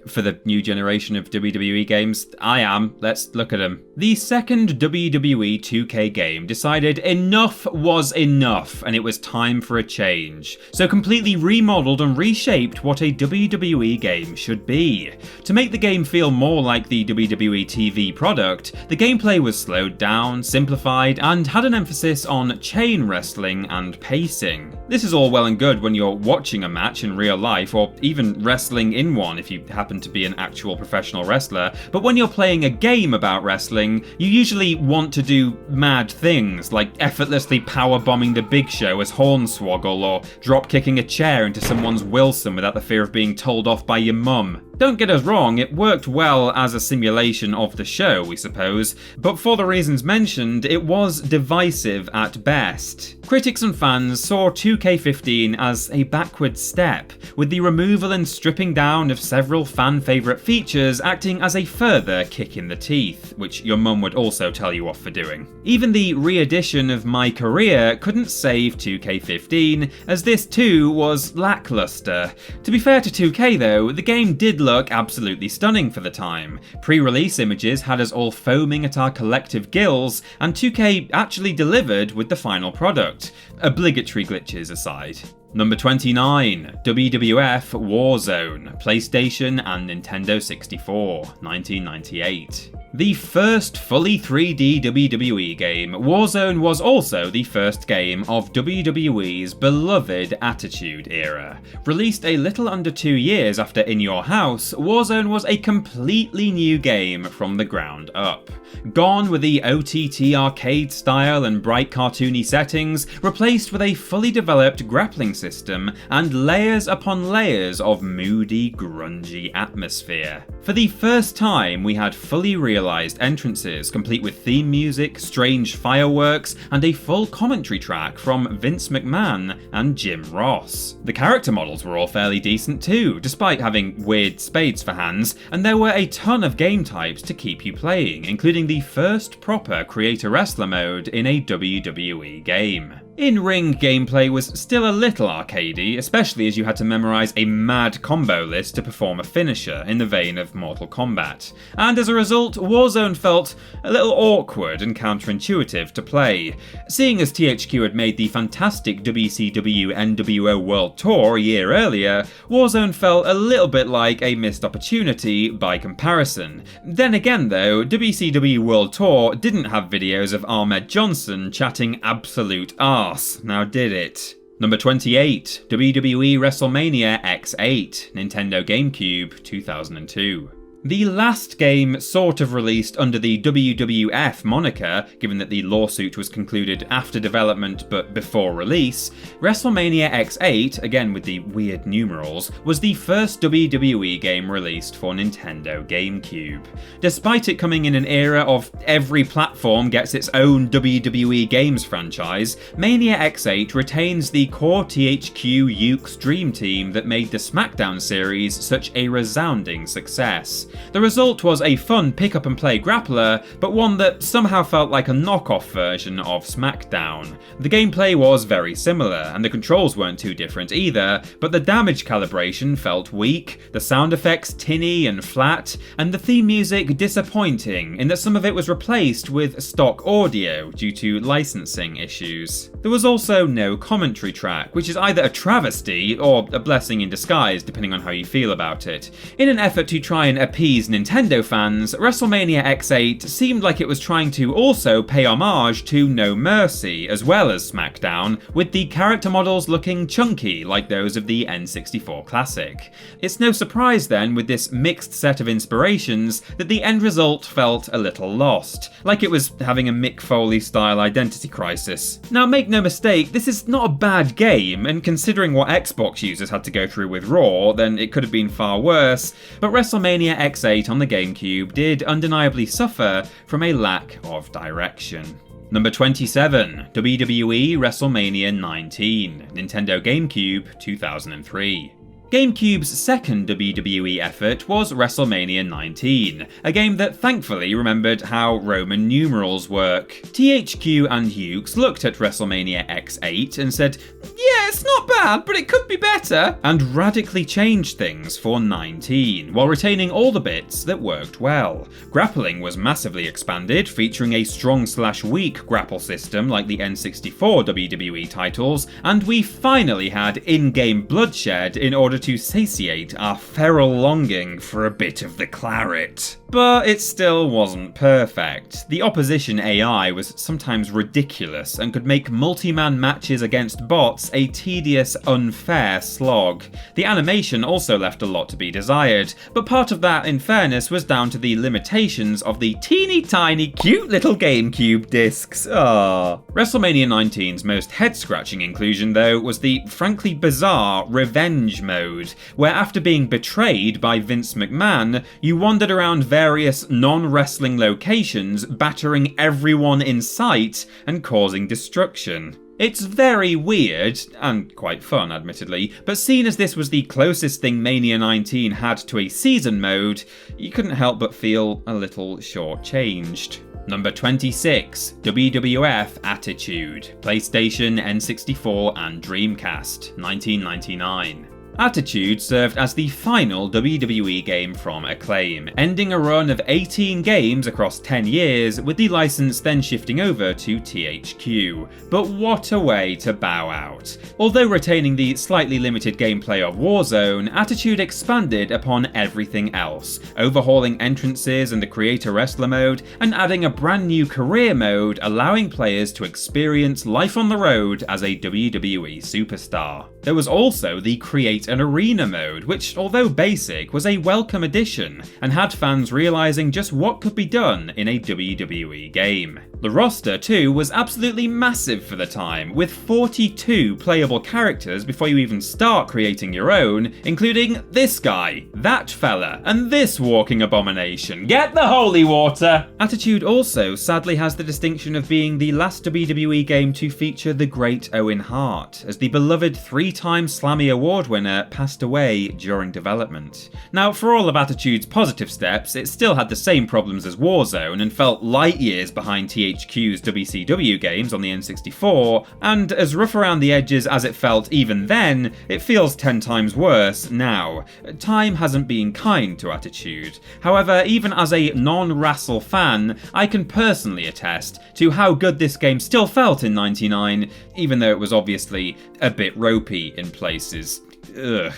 for the new generation of WWE games? I am. Let's look at them. The second WWE 2K game decided enough was enough and it was time for a change, so completely remodeled and reshaped what a WWE game should be. To make the game feel more like the WWE TV product, the gameplay was slowed down, simplified, and had an emphasis on chain wrestling and pacing. This is all well and good when you're watching a match in real life, or even wrestling in one if you happen to be an actual professional wrestler, but when you're playing a game about wrestling, you usually want to do mad things, like effortlessly powerbombing the Big Show as Hornswoggle, or drop-kicking a chair into someone's Wilson without the fear of being told off by your mum. Don't get us wrong, it worked well as a simulation of the show, we suppose, but for the reasons mentioned, it was divisive at best. Critics and fans saw 2K15 as a backward step, with the removal and stripping down of several fan-favourite features acting as a further kick in the teeth, which your mum would also tell you off for doing. Even the re-edition of My Career couldn't save 2K15, as this too was lackluster. To be fair to 2K though, the game did look absolutely stunning for the time. Pre-release images had us all foaming at our collective gills, and 2K actually delivered with the final product, obligatory glitches aside. Number 29, WWF WARZONE, PlayStation and Nintendo 64, 1998. The first fully 3D WWE game, Warzone was also the first game of WWE's beloved Attitude era. Released a little under 2 years after In Your House, Warzone was a completely new game from the ground up. Gone were the OTT arcade style and bright cartoony settings, replaced with a fully developed grappling system and layers upon layers of moody, grungy atmosphere. For the first time, we had fully realised entrances, complete with theme music, strange fireworks, and a full commentary track from Vince McMahon and Jim Ross. The character models were all fairly decent too, despite having weird spades for hands, and there were a ton of game types to keep you playing, including the first proper creator-wrestler mode in a WWE game. In-ring gameplay was still a little arcadey, especially as you had to memorise a mad combo list to perform a finisher in the vein of Mortal Kombat, and as a result, Warzone felt a little awkward and counterintuitive to play. Seeing as THQ had made the fantastic WCW NWO World Tour a year earlier, Warzone felt a little bit like a missed opportunity by comparison. Then again though, WCW World Tour didn't have videos of Ahmed Johnson chatting absolute arse. Now did it? Number 28, WWE WrestleMania X8, Nintendo GameCube, 2002. The last game sort of released under the WWF moniker, given that the lawsuit was concluded after development but before release, WrestleMania X8, again with the weird numerals, was the first WWE game released for Nintendo GameCube. Despite it coming in an era of every platform gets its own WWE games franchise, Mania X8 retains the core THQ Yuke's dream team that made the SmackDown series such a resounding success. The result was a fun pick-up-and-play grappler, but one that somehow felt like a knockoff version of SmackDown. The gameplay was very similar, and the controls weren't too different either, but the damage calibration felt weak, the sound effects tinny and flat, and the theme music disappointing in that some of it was replaced with stock audio due to licensing issues. There was also no commentary track, which is either a travesty or a blessing in disguise depending on how you feel about it. In an effort to try and appease Nintendo fans, WrestleMania X8 seemed like it was trying to also pay homage to No Mercy as well as SmackDown, with the character models looking chunky like those of the N64 classic. It's no surprise then, with this mixed set of inspirations, that the end result felt a little lost, like it was having a Mick Foley style identity crisis. Now make no mistake, this is not a bad game, and considering what Xbox users had to go through with Raw, then it could have been far worse, but WrestleMania X8 on the GameCube did undeniably suffer from a lack of direction. Number 27, WWE WrestleMania 19, Nintendo GameCube, 2003. GameCube's second WWE effort was WrestleMania 19, a game that thankfully remembered how Roman numerals work. THQ and Hughes looked at WrestleMania X8 and said, "Yeah, it's not bad, but it could be better," and radically changed things for 19, while retaining all the bits that worked well. Grappling was massively expanded, featuring a strong/weak grapple system like the N64 WWE titles, and we finally had in-game bloodshed in order to satiate our feral longing for a bit of the claret. But it still wasn't perfect. The opposition AI was sometimes ridiculous and could make multi-man matches against bots a tedious, unfair slog. The animation also left a lot to be desired, but part of that, in fairness, was down to the limitations of the teeny tiny cute little GameCube discs. WrestleMania 19's most head-scratching inclusion, though, was the frankly bizarre revenge mode, where after being betrayed by Vince McMahon, you wandered around various non-wrestling locations, battering everyone in sight and causing destruction. It's very weird, and quite fun admittedly, but seen as this was the closest thing Mania 19 had to a season mode, you couldn't help but feel a little shortchanged. Number 26, WWF Attitude, PlayStation, N64 and Dreamcast, 1999. Attitude served as the final WWE game from Acclaim, ending a run of 18 games across 10 years, with the license then shifting over to THQ. But what a way to bow out. Although retaining the slightly limited gameplay of WARZONE, Attitude expanded upon everything else, overhauling entrances and the Creator Wrestler mode, and adding a brand new career mode, allowing players to experience life on the road as a WWE superstar. There was also the Create an Arena mode, which, although basic, was a welcome addition, and had fans realising just what could be done in a WWE game. The roster, too, was absolutely massive for the time, with 42 playable characters before you even start creating your own, including this guy, that fella, and this walking abomination. Get the holy water! Attitude also sadly has the distinction of being the last WWE game to feature the great Owen Hart, as the beloved 3-time Slammy Award winner passed away during development. Now, for all of Attitude's positive steps, it still had the same problems as WARZONE and felt light years behind THQ's WCW games on the N64, and as rough around the edges as it felt even then, it feels 10 times worse now. Time hasn't been kind to Attitude. However, even as a non-wrestle fan, I can personally attest to how good this game still felt in '99, even though it was obviously a bit ropey in places. Ugh.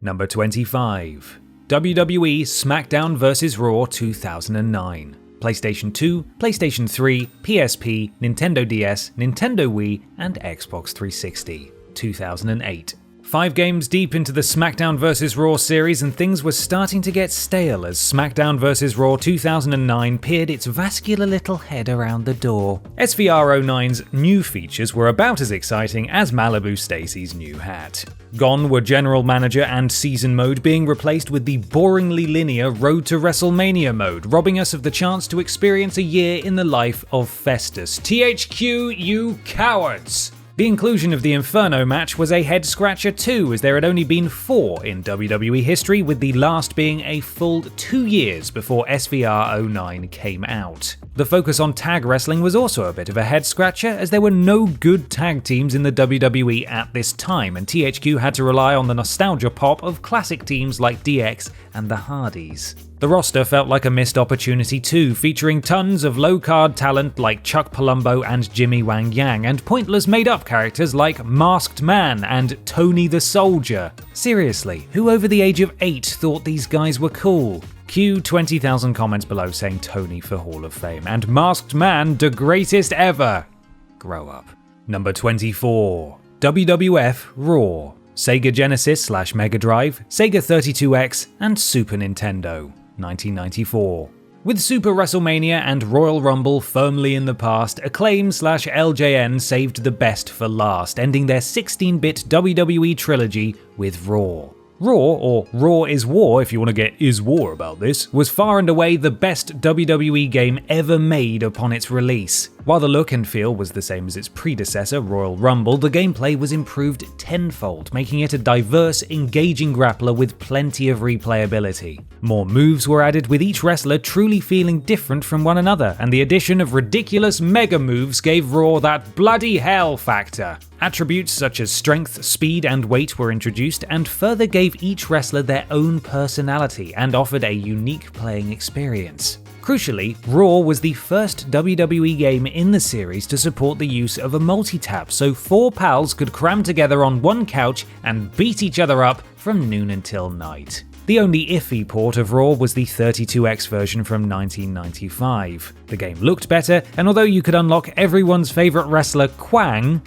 Number 25. WWE SmackDown vs. Raw 2009. PlayStation 2, PlayStation 3, PSP, Nintendo DS, Nintendo Wii, and Xbox 360. 2008. 5 games deep into the SmackDown vs. Raw series, and things were starting to get stale as SmackDown vs. Raw 2009 peered its vascular little head around the door. SVR09's new features were about as exciting as Malibu Stacy's new hat. Gone were General Manager and Season mode being replaced with the boringly linear Road to WrestleMania mode, robbing us of the chance to experience a year in the life of Festus. THQ, you cowards! The inclusion of the Inferno match was a head-scratcher too, as there had only been 4 in WWE history, with the last being a full 2 years before SVR09 came out. The focus on tag wrestling was also a bit of a head-scratcher, as there were no good tag teams in the WWE at this time, and THQ had to rely on the nostalgia pop of classic teams like DX and the Hardys. The roster felt like a missed opportunity too, featuring tons of low-card talent like Chuck Palumbo and Jimmy Wang Yang, and pointless made-up characters like Masked Man and Tony the Soldier. Seriously, who over the age of 8 thought these guys were cool? Cue 20,000 comments below saying Tony for Hall of Fame, and Masked Man the greatest ever. Grow up. Number 24. WWF Raw. Sega Genesis/Mega Drive, Sega 32X, and Super Nintendo. 1994. With Super WrestleMania and Royal Rumble firmly in the past, Acclaim/LJN saved the best for last, ending their 16-bit WWE trilogy with Raw. Raw, or Raw is War if you want to get is war about this, was far and away the best WWE game ever made upon its release. While the look and feel was the same as its predecessor, Royal Rumble, the gameplay was improved tenfold, making it a diverse, engaging grappler with plenty of replayability. More moves were added, with each wrestler truly feeling different from one another, and the addition of ridiculous mega moves gave Raw that bloody hell factor. Attributes such as strength, speed, and weight were introduced, and further gave each wrestler their own personality and offered a unique playing experience. Crucially, Raw was the first WWE game in the series to support the use of a multi-tap, so 4 pals could cram together on one couch and beat each other up from noon until night. The only iffy port of Raw was the 32X version from 1995. The game looked better, and although you could unlock everyone's favourite wrestler Kwang,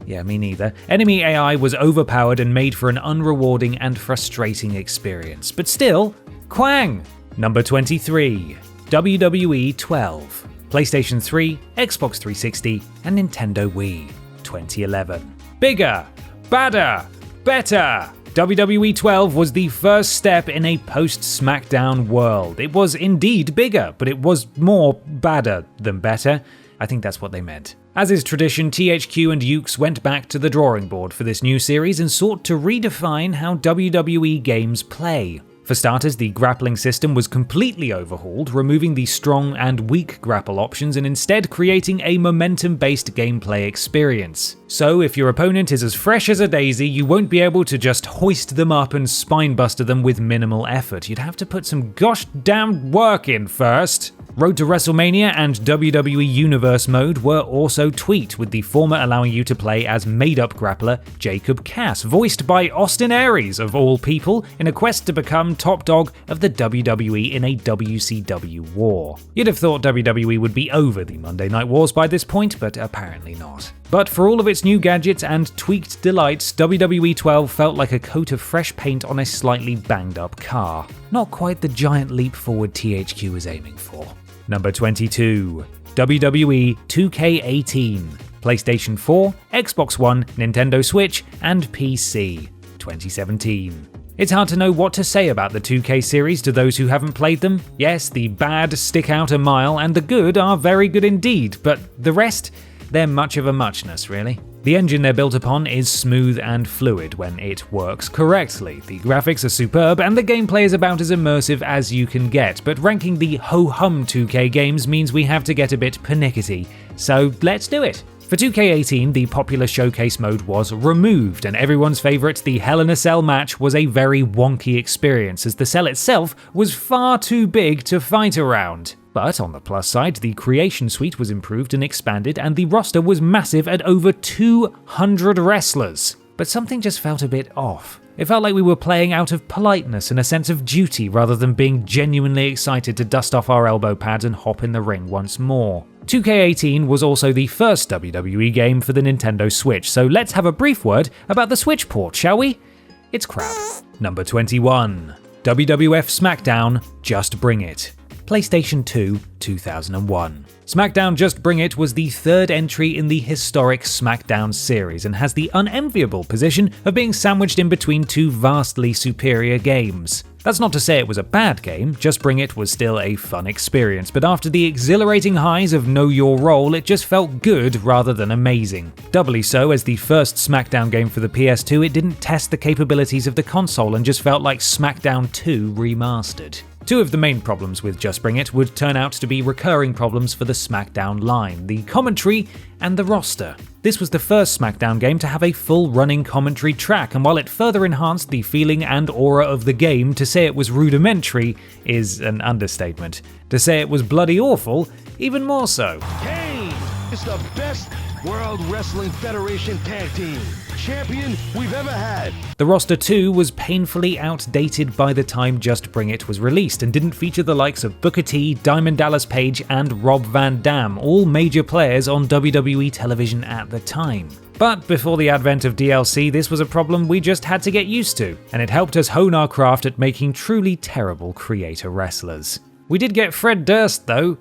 yeah, me neither, enemy AI was overpowered and made for an unrewarding and frustrating experience. But still, Kwang! Number 23. WWE 12. PlayStation 3, Xbox 360, and Nintendo Wii. 2011. Bigger! Badder! Better! WWE 12 was the first step in a post-SmackDown world. It was indeed bigger, but it was more badder than better. I think that's what they meant. As is tradition, THQ and Ukes went back to the drawing board for this new series and sought to redefine how WWE games play. For starters, the grappling system was completely overhauled, removing the strong and weak grapple options and instead creating a momentum-based gameplay experience. So if your opponent is as fresh as a daisy, you won't be able to just hoist them up and spinebuster them with minimal effort. You'd have to put some gosh damn work in first. Road to WrestleMania and WWE Universe mode were also tweaked, with the former allowing you to play as made-up grappler Jacob Cass, voiced by Austin Aries of all people, in a quest to become top dog of the WWE in a WCW war. You'd have thought WWE would be over the Monday Night Wars by this point, but apparently not. But for all of its new gadgets and tweaked delights, WWE 12 felt like a coat of fresh paint on a slightly banged up car. Not quite the giant leap forward THQ was aiming for. Number 22. WWE 2K18. PlayStation 4, Xbox One, Nintendo Switch, and PC. 2017. It's hard to know what to say about the 2K series to those who haven't played them. Yes, the bad stick out a mile and the good are very good indeed, but the rest, they're much of a muchness, really. The engine they're built upon is smooth and fluid when it works correctly. The graphics are superb and the gameplay is about as immersive as you can get, but ranking the ho-hum 2K games means we have to get a bit pernickety. So let's do it. For 2K18, the popular showcase mode was removed, and everyone's favourite, the Hell in a Cell match, was a very wonky experience, as the cell itself was far too big to fight around. But on the plus side, the creation suite was improved and expanded, and the roster was massive at over 200 wrestlers. But something just felt a bit off. It felt like we were playing out of politeness and a sense of duty rather than being genuinely excited to dust off our elbow pads and hop in the ring once more. 2K18 was also the first WWE game for the Nintendo Switch, so let's have a brief word about the Switch port, shall we? It's crap. Number 21. WWF SmackDown, Just Bring It. PlayStation 2, 2001. SmackDown Just Bring It was the third entry in the historic SmackDown series and has the unenviable position of being sandwiched in between two vastly superior games. That's not to say it was a bad game, Just Bring It was still a fun experience, but after the exhilarating highs of Know Your Role, it just felt good rather than amazing. Doubly so, as the first SmackDown game for the PS2, it didn't test the capabilities of the console and just felt like SmackDown 2 remastered. Two of the main problems with Just Bring It would turn out to be recurring problems for the SmackDown line, the commentary and the roster. This was the first SmackDown game to have a full running commentary track, and while it further enhanced the feeling and aura of the game, to say it was rudimentary is an understatement. To say it was bloody awful, even more so. Kane is the best World Wrestling Federation tag team champion we've ever had. The roster too was painfully outdated by the time Just Bring It was released and didn't feature the likes of Booker T, Diamond Dallas Page, and Rob Van Dam, all major players on WWE television at the time. But before the advent of DLC, this was a problem we just had to get used to, and it helped us hone our craft at making truly terrible creator wrestlers. We did get Fred Durst though.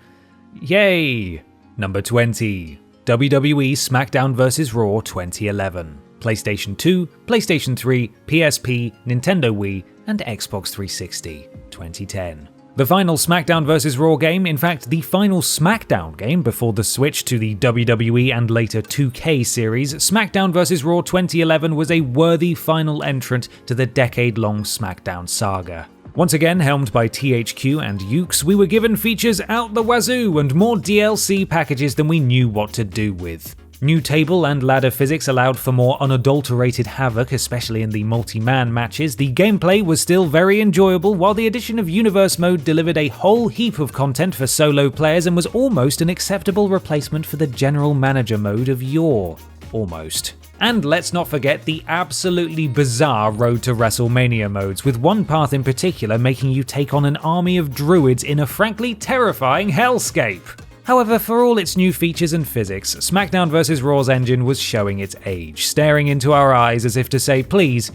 Yay! Number 20. WWE SmackDown vs. Raw 2011. PlayStation 2, PlayStation 3, PSP, Nintendo Wii, and Xbox 360, 2010. The final SmackDown vs. Raw game, in fact the final SmackDown game before the switch to the WWE and later 2K series, SmackDown vs. Raw 2011 was a worthy final entrant to the decade-long SmackDown saga. Once again helmed by THQ and Ukes, we were given features out the wazoo and more DLC packages than we knew what to do with. New table and ladder physics allowed for more unadulterated havoc, especially in the multi-man matches. The gameplay was still very enjoyable, while the addition of Universe Mode delivered a whole heap of content for solo players and was almost an acceptable replacement for the General Manager mode of yore. Almost. And let's not forget the absolutely bizarre Road to WrestleMania modes, with one path in particular making you take on an army of druids in a frankly terrifying hellscape. However, for all its new features and physics, SmackDown vs. Raw's engine was showing its age, staring into our eyes as if to say, please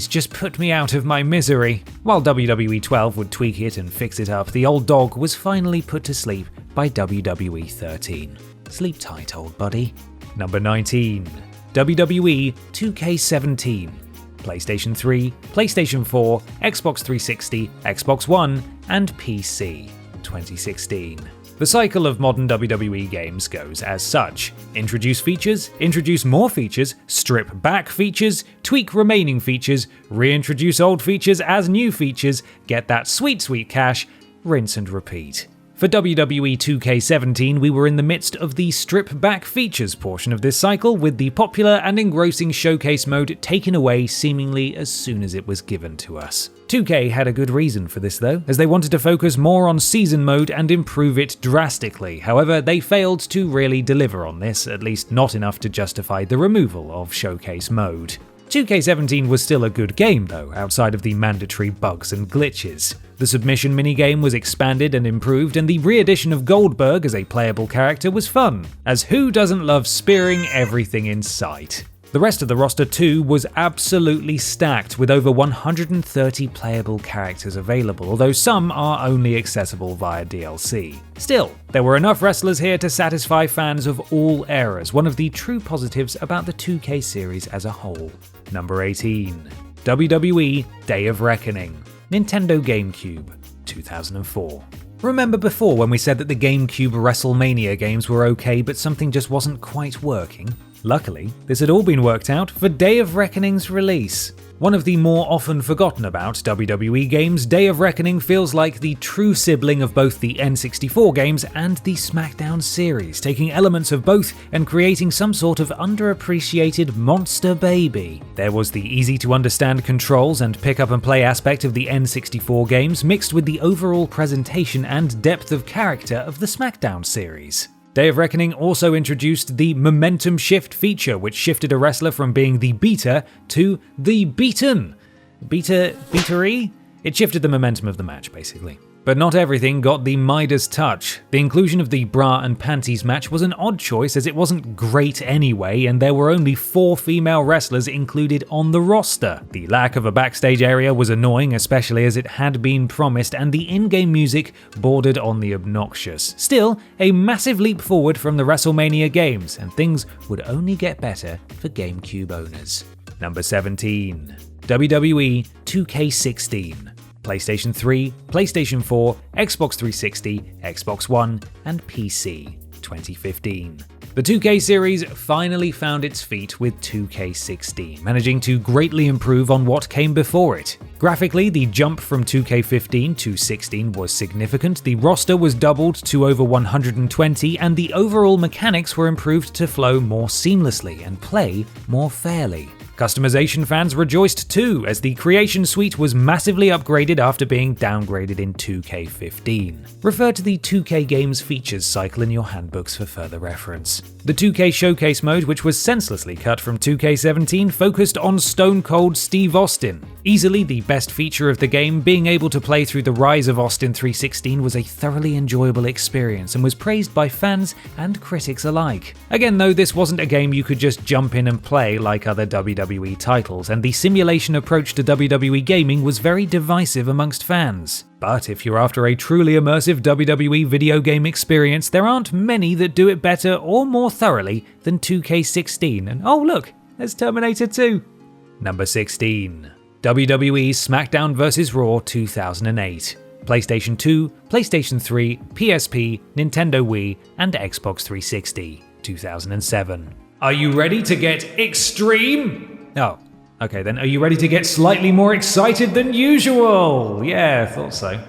just put me out of my misery. While WWE 12 would tweak it and fix it up, the old dog was finally put to sleep by WWE 13. Sleep tight, old buddy. Number 19. WWE 2K17. PlayStation 3, PlayStation 4, Xbox 360, Xbox One, and PC, 2016. The cycle of modern WWE games goes as such: introduce features, introduce more features, strip back features, tweak remaining features, reintroduce old features as new features, get that sweet cash, rinse and repeat. For WWE 2K17, we were in the midst of the strip back features portion of this cycle, with the popular and engrossing showcase mode taken away seemingly as soon as it was given to us. 2K had a good reason for this though, as they wanted to focus more on season mode and improve it drastically. However, they failed to really deliver on this, at least not enough to justify the removal of showcase mode. 2K17 was still a good game though, outside of the mandatory bugs and glitches. The submission minigame was expanded and improved, and the re-addition of Goldberg as a playable character was fun, as who doesn't love spearing everything in sight? The rest of the roster too was absolutely stacked, with over 130 playable characters available, although some are only accessible via DLC. Still, there were enough wrestlers here to satisfy fans of all eras, one of the true positives about the 2K series as a whole. Number 18. WWE Day of Reckoning. Nintendo GameCube, 2004. Remember before when we said that the GameCube WrestleMania games were okay, but something just wasn't quite working? Luckily, this had all been worked out for Day of Reckoning's release. One of the more often forgotten about WWE games, Day of Reckoning feels like the true sibling of both the N64 games and the SmackDown series, taking elements of both and creating some sort of underappreciated monster baby. There was the easy-to-understand controls and pick-up-and-play aspect of the N64 games, mixed with the overall presentation and depth of character of the SmackDown series. Day of Reckoning also introduced the Momentum Shift feature, which shifted a wrestler from being the beater to the beaten. Beatery? It shifted the momentum of the match, basically. But not everything got the Midas touch. The inclusion of the bra and panties match was an odd choice, as it wasn't great anyway, and there were only 4 female wrestlers included on the roster. The lack of a backstage area was annoying, especially as it had been promised, and the in-game music bordered on the obnoxious. Still, a massive leap forward from the WrestleMania games, and things would only get better for GameCube owners. Number 17. WWE 2K16. PlayStation 3, PlayStation 4, Xbox 360, Xbox One, and PC, 2015. The 2K series finally found its feet with 2K16, managing to greatly improve on what came before it. Graphically, the jump from 2K15 to 16 was significant, the roster was doubled to over 120, and the overall mechanics were improved to flow more seamlessly and play more fairly. Customization fans rejoiced too, as the Creation Suite was massively upgraded after being downgraded in 2K15. Refer to the 2K Games Features cycle in your handbooks for further reference. The 2K Showcase mode, which was senselessly cut from 2K17, focused on Stone Cold Steve Austin. Easily the best feature of the game, being able to play through the Rise of Austin 316 was a thoroughly enjoyable experience and was praised by fans and critics alike. Again though, this wasn't a game you could just jump in and play like other WWE titles, and the simulation approach to WWE gaming was very divisive amongst fans. But if you're after a truly immersive WWE video game experience, there aren't many that do it better or more thoroughly than 2K16, and oh look, there's Terminator 2. Number 16. WWE SmackDown vs. Raw 2008. PlayStation 2, PlayStation 3, PSP, Nintendo Wii, and Xbox 360, 2007. Are you ready to get extreme? Oh, okay then. Are you ready to get slightly more excited than usual? Yeah, thought so.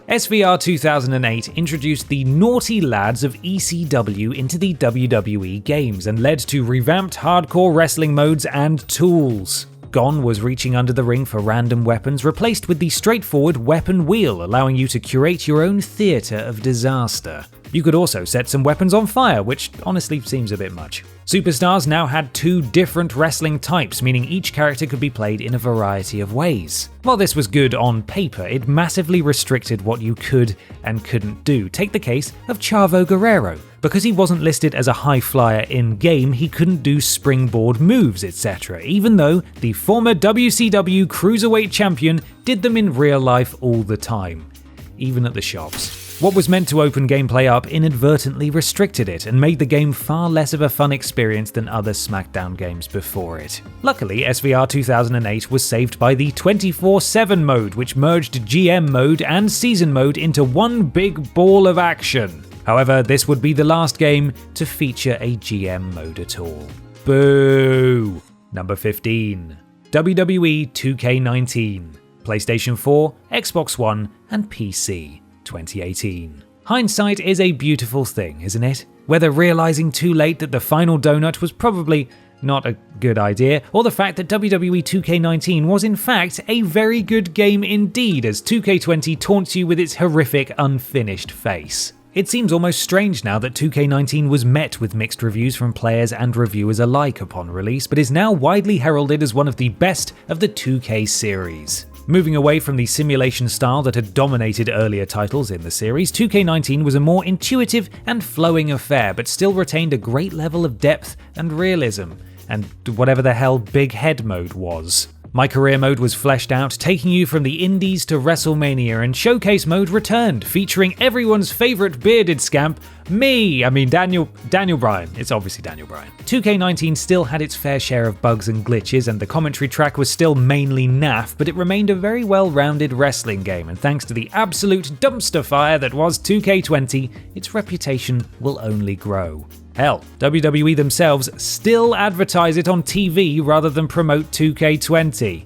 SVR 2008 introduced the naughty lads of ECW into the WWE games and led to revamped hardcore wrestling modes and tools. Gon was reaching under the ring for random weapons, replaced with the straightforward weapon wheel, allowing you to curate your own theatre of disaster. You could also set some weapons on fire, which honestly seems a bit much. Superstars now had 2 different wrestling types, meaning each character could be played in a variety of ways. While this was good on paper, it massively restricted what you could and couldn't do. Take the case of Chavo Guerrero. Because he wasn't listed as a high flyer in-game, he couldn't do springboard moves, etc., even though the former WCW Cruiserweight Champion did them in real life all the time, even at the shops. What was meant to open gameplay up inadvertently restricted it and made the game far less of a fun experience than other SmackDown games before it. Luckily, SVR 2008 was saved by the 24/7 mode, which merged GM mode and season mode into one big ball of action. However, this would be the last game to feature a GM mode at all. Boo! Number 15. WWE 2K19, PlayStation 4, Xbox One, and PC, 2018. Hindsight is a beautiful thing, isn't it? Whether realizing too late that the final donut was probably not a good idea, or the fact that WWE 2K19 was in fact a very good game indeed, as 2K20 taunts you with its horrific, unfinished face. It seems almost strange now that 2K19 was met with mixed reviews from players and reviewers alike upon release, but is now widely heralded as one of the best of the 2K series. Moving away from the simulation style that had dominated earlier titles in the series, 2K19 was a more intuitive and flowing affair, but still retained a great level of depth and realism, and whatever the hell Big Head mode was. My Career mode was fleshed out, taking you from the Indies to WrestleMania, and Showcase mode returned, featuring everyone's favourite bearded scamp, Daniel Bryan. It's obviously Daniel Bryan. 2K19 still had its fair share of bugs and glitches, and the commentary track was still mainly naff, but it remained a very well-rounded wrestling game, and thanks to the absolute dumpster fire that was 2K20, its reputation will only grow. Hell, WWE themselves still advertise it on TV rather than promote 2K20.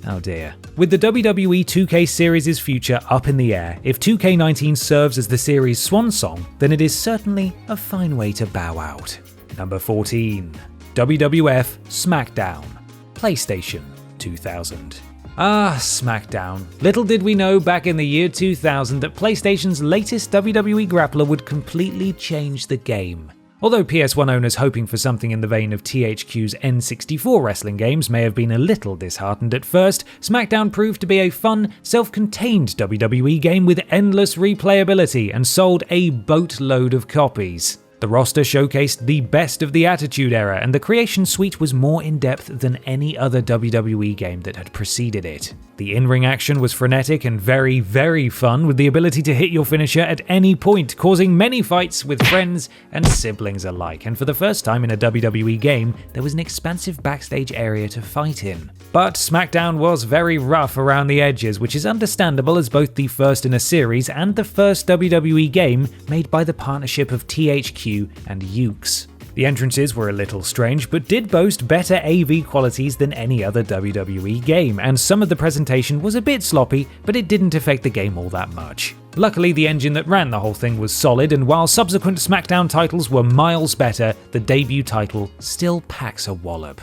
Oh dear. With the WWE 2K series' future up in the air, if 2K19 serves as the series' swan song, then it is certainly a fine way to bow out. Number 14. WWF SmackDown, PlayStation 2000. Ah, SmackDown. Little did we know back in the year 2000 that PlayStation's latest WWE grappler would completely change the game. Although PS1 owners hoping for something in the vein of THQ's N64 wrestling games may have been a little disheartened at first, SmackDown proved to be a fun, self-contained WWE game with endless replayability and sold a boatload of copies. The roster showcased the best of the Attitude Era, and the creation suite was more in-depth than any other WWE game that had preceded it. The in-ring action was frenetic and very, very fun, with the ability to hit your finisher at any point, causing many fights with friends and siblings alike, and for the first time in a WWE game, there was an expansive backstage area to fight in. But SmackDown was very rough around the edges, which is understandable as both the first in a series and the first WWE game made by the partnership of THQ and Ukes. The entrances were a little strange, but did boast better AV qualities than any other WWE game, and some of the presentation was a bit sloppy, but it didn't affect the game all that much. Luckily, the engine that ran the whole thing was solid, and while subsequent SmackDown titles were miles better, the debut title still packs a wallop.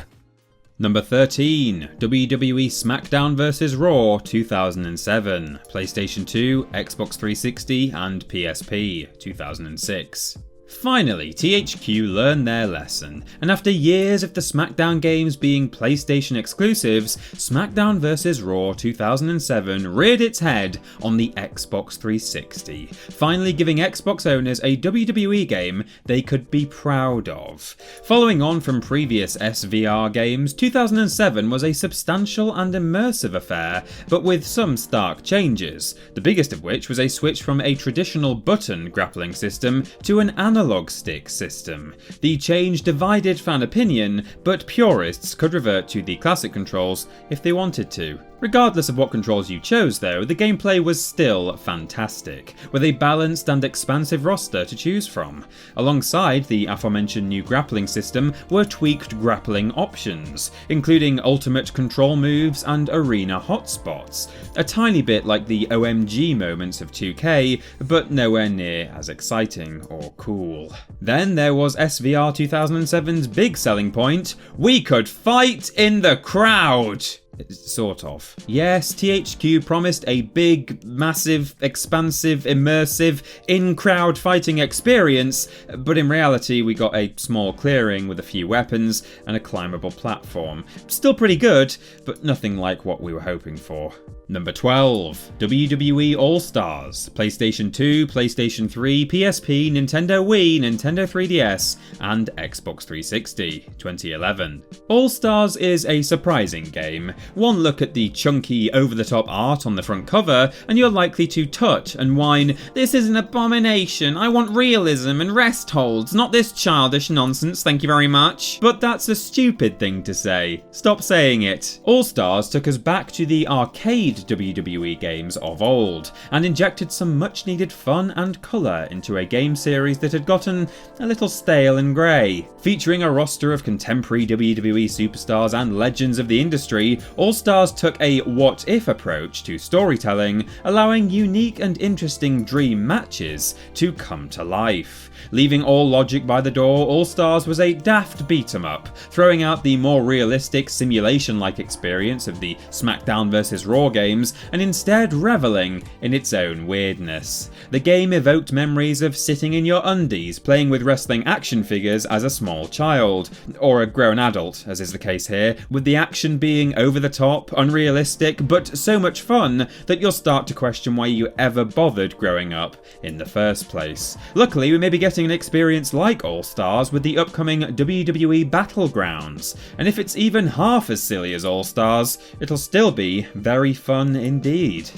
Number 13. WWE SmackDown vs Raw 2007, PlayStation 2, Xbox 360 and PSP 2006. Finally, THQ learned their lesson, and after years of the SmackDown games being PlayStation exclusives, SmackDown vs Raw 2007 reared its head on the Xbox 360, finally giving Xbox owners a WWE game they could be proud of. Following on from previous SVR games, 2007 was a substantial and immersive affair, but with some stark changes, the biggest of which was a switch from a traditional button grappling system to an analog stick system. The change divided fan opinion, but purists could revert to the classic controls if they wanted to. Regardless of what controls you chose though, the gameplay was still fantastic, with a balanced and expansive roster to choose from. Alongside the aforementioned new grappling system were tweaked grappling options, including ultimate control moves and arena hotspots, a tiny bit like the OMG moments of 2K, but nowhere near as exciting or cool. Then there was SVR 2007's big selling point: we could fight in the crowd! Sort of. Yes, THQ promised a big, massive, expansive, immersive, in-crowd fighting experience, but in reality we got a small clearing with a few weapons and a climbable platform. Still pretty good, but nothing like what we were hoping for. Number 12. WWE All Stars, PlayStation 2, PlayStation 3, PSP, Nintendo Wii, Nintendo 3DS, and Xbox 360, 2011. All Stars is a surprising game. One look at the chunky, over-the-top art on the front cover, and you're likely to tut and whine, "This is an abomination, I want realism and rest holds, not this childish nonsense, thank you very much." But that's a stupid thing to say. Stop saying it. All Stars took us back to the arcade WWE games of old, and injected some much needed fun and colour into a game series that had gotten a little stale and grey. Featuring a roster of contemporary WWE superstars and legends of the industry, All Stars took a what-if approach to storytelling, allowing unique and interesting dream matches to come to life. Leaving all logic by the door, All Stars was a daft beat-em-up, throwing out the more realistic simulation-like experience of the SmackDown vs Raw games, and instead revelling in its own weirdness. The game evoked memories of sitting in your undies playing with wrestling action figures as a small child, or a grown adult, as is the case here, with the action being over the top, unrealistic, but so much fun that you'll start to question why you ever bothered growing up in the first place. Luckily, we may be getting an experience like All Stars with the upcoming WWE Battlegrounds, and if it's even half as silly as All Stars, it'll still be very fun indeed.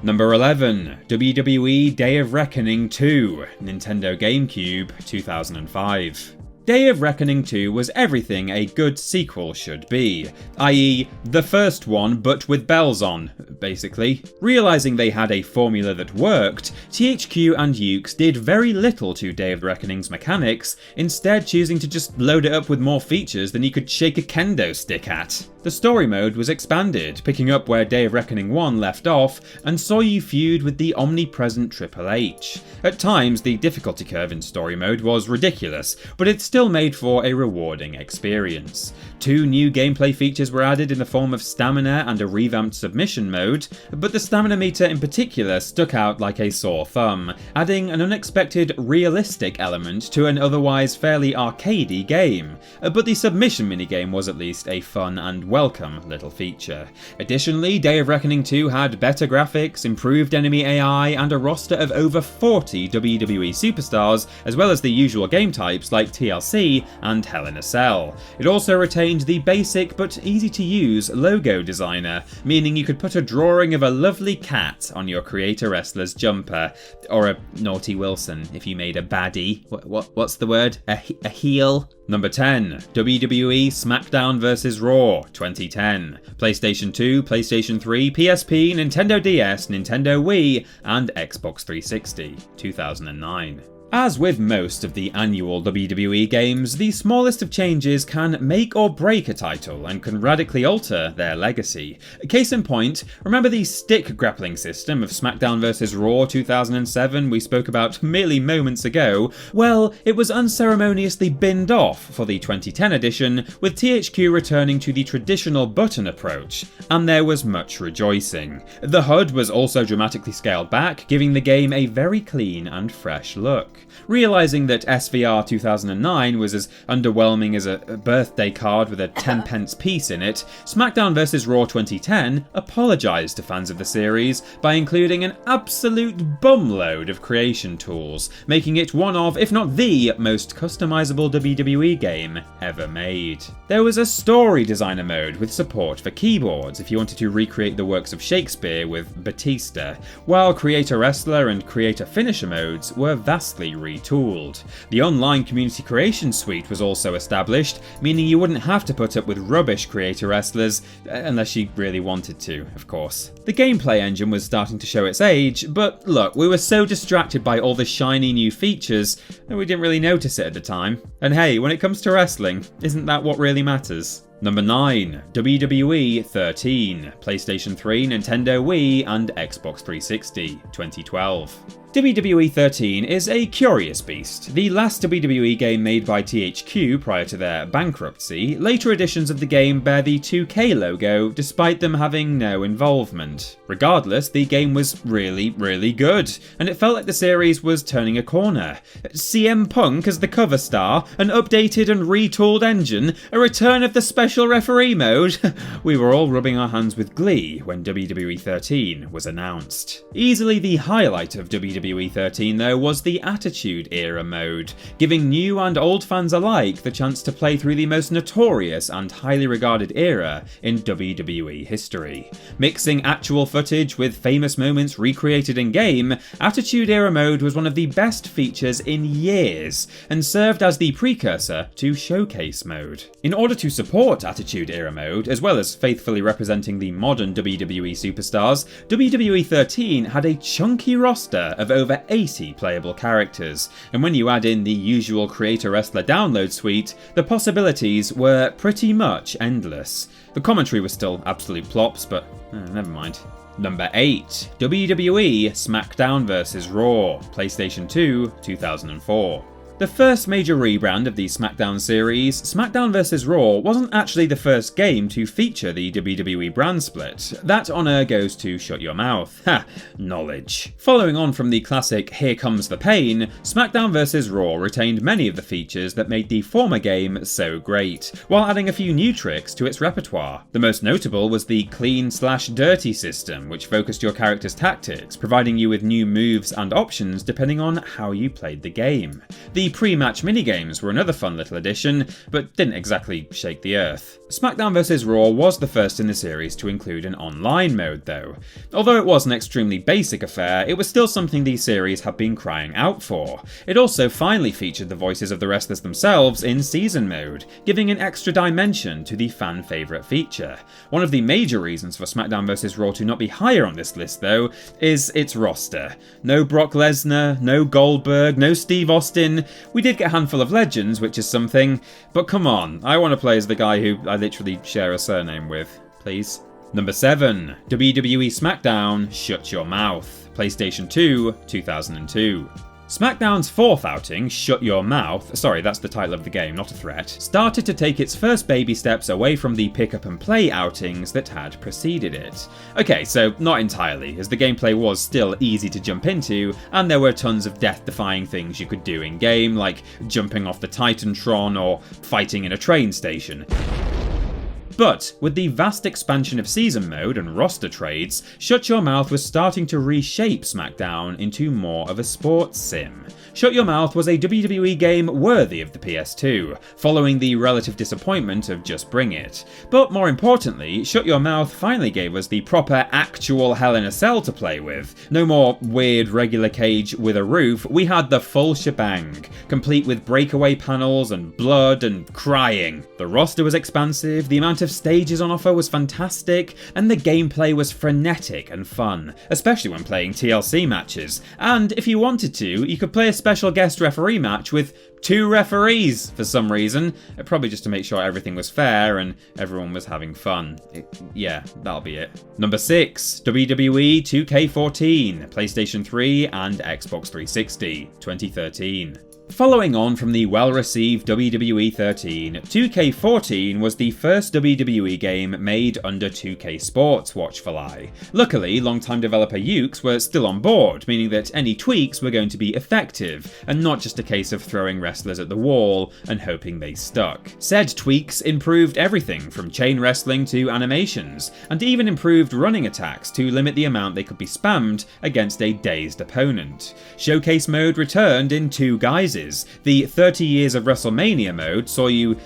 Number 11, WWE Day of Reckoning 2, Nintendo GameCube, 2005. Day of Reckoning 2 was everything a good sequel should be, i.e. the first one but with bells on, basically. Realising they had a formula that worked, THQ and Yuke's did very little to Day of Reckoning's mechanics, instead choosing to just load it up with more features than you could shake a kendo stick at. The story mode was expanded, picking up where Day of Reckoning 1 left off, and saw you feud with the omnipresent Triple H. At times, the difficulty curve in story mode was ridiculous, but it still made for a rewarding experience. 2 new gameplay features were added in the form of stamina and a revamped submission mode, but the stamina meter in particular stuck out like a sore thumb, adding an unexpected realistic element to an otherwise fairly arcadey game. But the submission minigame was at least a fun and welcome little feature. Additionally, Day of Reckoning 2 had better graphics, improved enemy AI, and a roster of over 40 WWE superstars, as well as the usual game types like TLC and Hell in a Cell. It also retained the basic but easy to use logo designer, meaning you could put a drawing of a lovely cat on your creator wrestler's jumper, or a Naughty Wilson if you made a baddie. What's the word? A heel? Number 10, WWE SmackDown vs Raw, 2010. PlayStation 2, PlayStation 3, PSP, Nintendo DS, Nintendo Wii, and Xbox 360, 2009. As with most of the annual WWE games, the smallest of changes can make or break a title and can radically alter their legacy. Case in point, remember the stick grappling system of SmackDown vs Raw 2007 we spoke about merely moments ago? Well, it was unceremoniously binned off for the 2010 edition, with THQ returning to the traditional button approach, and there was much rejoicing. The HUD was also dramatically scaled back, giving the game a very clean and fresh look. Realising that SVR 2009 was as underwhelming as a birthday card with a 10p piece in it, SmackDown vs Raw 2010 apologised to fans of the series by including an absolute bumload of creation tools, making it one of, if not the, most customisable WWE game ever made. There was a story designer mode with support for keyboards if you wanted to recreate the works of Shakespeare with Batista, while creator wrestler and creator finisher modes were vastly retooled. The online community creation suite was also established, meaning you wouldn't have to put up with rubbish creator wrestlers, unless you really wanted to, of course. The gameplay engine was starting to show its age, but look, we were so distracted by all the shiny new features that we didn't really notice it at the time. And hey, when it comes to wrestling, isn't that what really matters? Number 9, WWE 13, PlayStation 3, Nintendo Wii, and Xbox 360, 2012. WWE 13 is a curious beast. The last WWE game made by THQ prior to their bankruptcy, later editions of the game bear the 2K logo despite them having no involvement. Regardless, the game was really good, and it felt like the series was turning a corner. CM Punk as the cover star, an updated and retooled engine, a return of the special referee mode. We were all rubbing our hands with glee when WWE 13 was announced. Easily the highlight of WWE WWE 13 though was the Attitude Era mode, giving new and old fans alike the chance to play through the most notorious and highly regarded era in WWE history. Mixing actual footage with famous moments recreated in-game, Attitude Era mode was one of the best features in years, and served as the precursor to Showcase mode. In order to support Attitude Era mode, as well as faithfully representing the modern WWE superstars, WWE 13 had a chunky roster of over 80 playable characters, and when you add in the usual Creator Wrestler download suite, the possibilities were pretty much endless. The commentary was still absolute plops, but never mind. Number 8. WWE SmackDown vs Raw, PlayStation 2, 2004. The first major rebrand of the SmackDown series, SmackDown vs Raw wasn't actually the first game to feature the WWE brand split. That honour goes to Shut Your Mouth. Ha! Knowledge. Following on from the classic Here Comes the Pain, SmackDown vs Raw retained many of the features that made the former game so great, while adding a few new tricks to its repertoire. The most notable was the clean/dirty system, which focused your character's tactics, providing you with new moves and options depending on how you played the game. The pre-match minigames were another fun little addition, but didn't exactly shake the earth. SmackDown vs Raw was the first in the series to include an online mode though. Although it was an extremely basic affair, it was still something the series had been crying out for. It also finally featured the voices of the wrestlers themselves in season mode, giving an extra dimension to the fan favourite feature. One of the major reasons for SmackDown vs Raw to not be higher on this list though, is its roster. No Brock Lesnar, no Goldberg, no Steve Austin. We did get a handful of legends, which is something, but come on, I want to play as the guy who I literally share a surname with, please. Number 7. WWE SmackDown Shut Your Mouth, PlayStation 2, 2002. SmackDown's fourth outing, Shut Your Mouth, sorry, that's the title of the game, not a threat, started to take its first baby steps away from the pick up and play outings that had preceded it. Okay, so not entirely, as the gameplay was still easy to jump into, and there were tons of death-defying things you could do in game, like jumping off the Titantron or fighting in a train station. But with the vast expansion of season mode and roster trades, Shut Your Mouth was starting to reshape SmackDown into more of a sports sim. Shut Your Mouth was a WWE game worthy of the PS2, following the relative disappointment of Just Bring It. But more importantly, Shut Your Mouth finally gave us the proper actual Hell in a Cell to play with. No more weird regular cage with a roof, we had the full shebang, complete with breakaway panels and blood and crying. The roster was expansive, the amount of stages on offer was fantastic, and the gameplay was frenetic and fun, especially when playing TLC matches. And if you wanted to, you could play a special guest referee match with 2 referees for some reason, probably just to make sure everything was fair and everyone was having fun. Yeah, that'll be it. Number 6, WWE 2K14, PlayStation 3 and Xbox 360, 2013. Following on from the well-received WWE 13, 2K14 was the first WWE game made under 2K Sports watchful eye. Luckily, longtime developer Ukes were still on board, meaning that any tweaks were going to be effective, and not just a case of throwing wrestlers at the wall and hoping they stuck. Said tweaks improved everything from chain wrestling to animations, and even improved running attacks to limit the amount they could be spammed against a dazed opponent. Showcase mode returned in 2 guises. The 30 Years of WrestleMania mode saw you,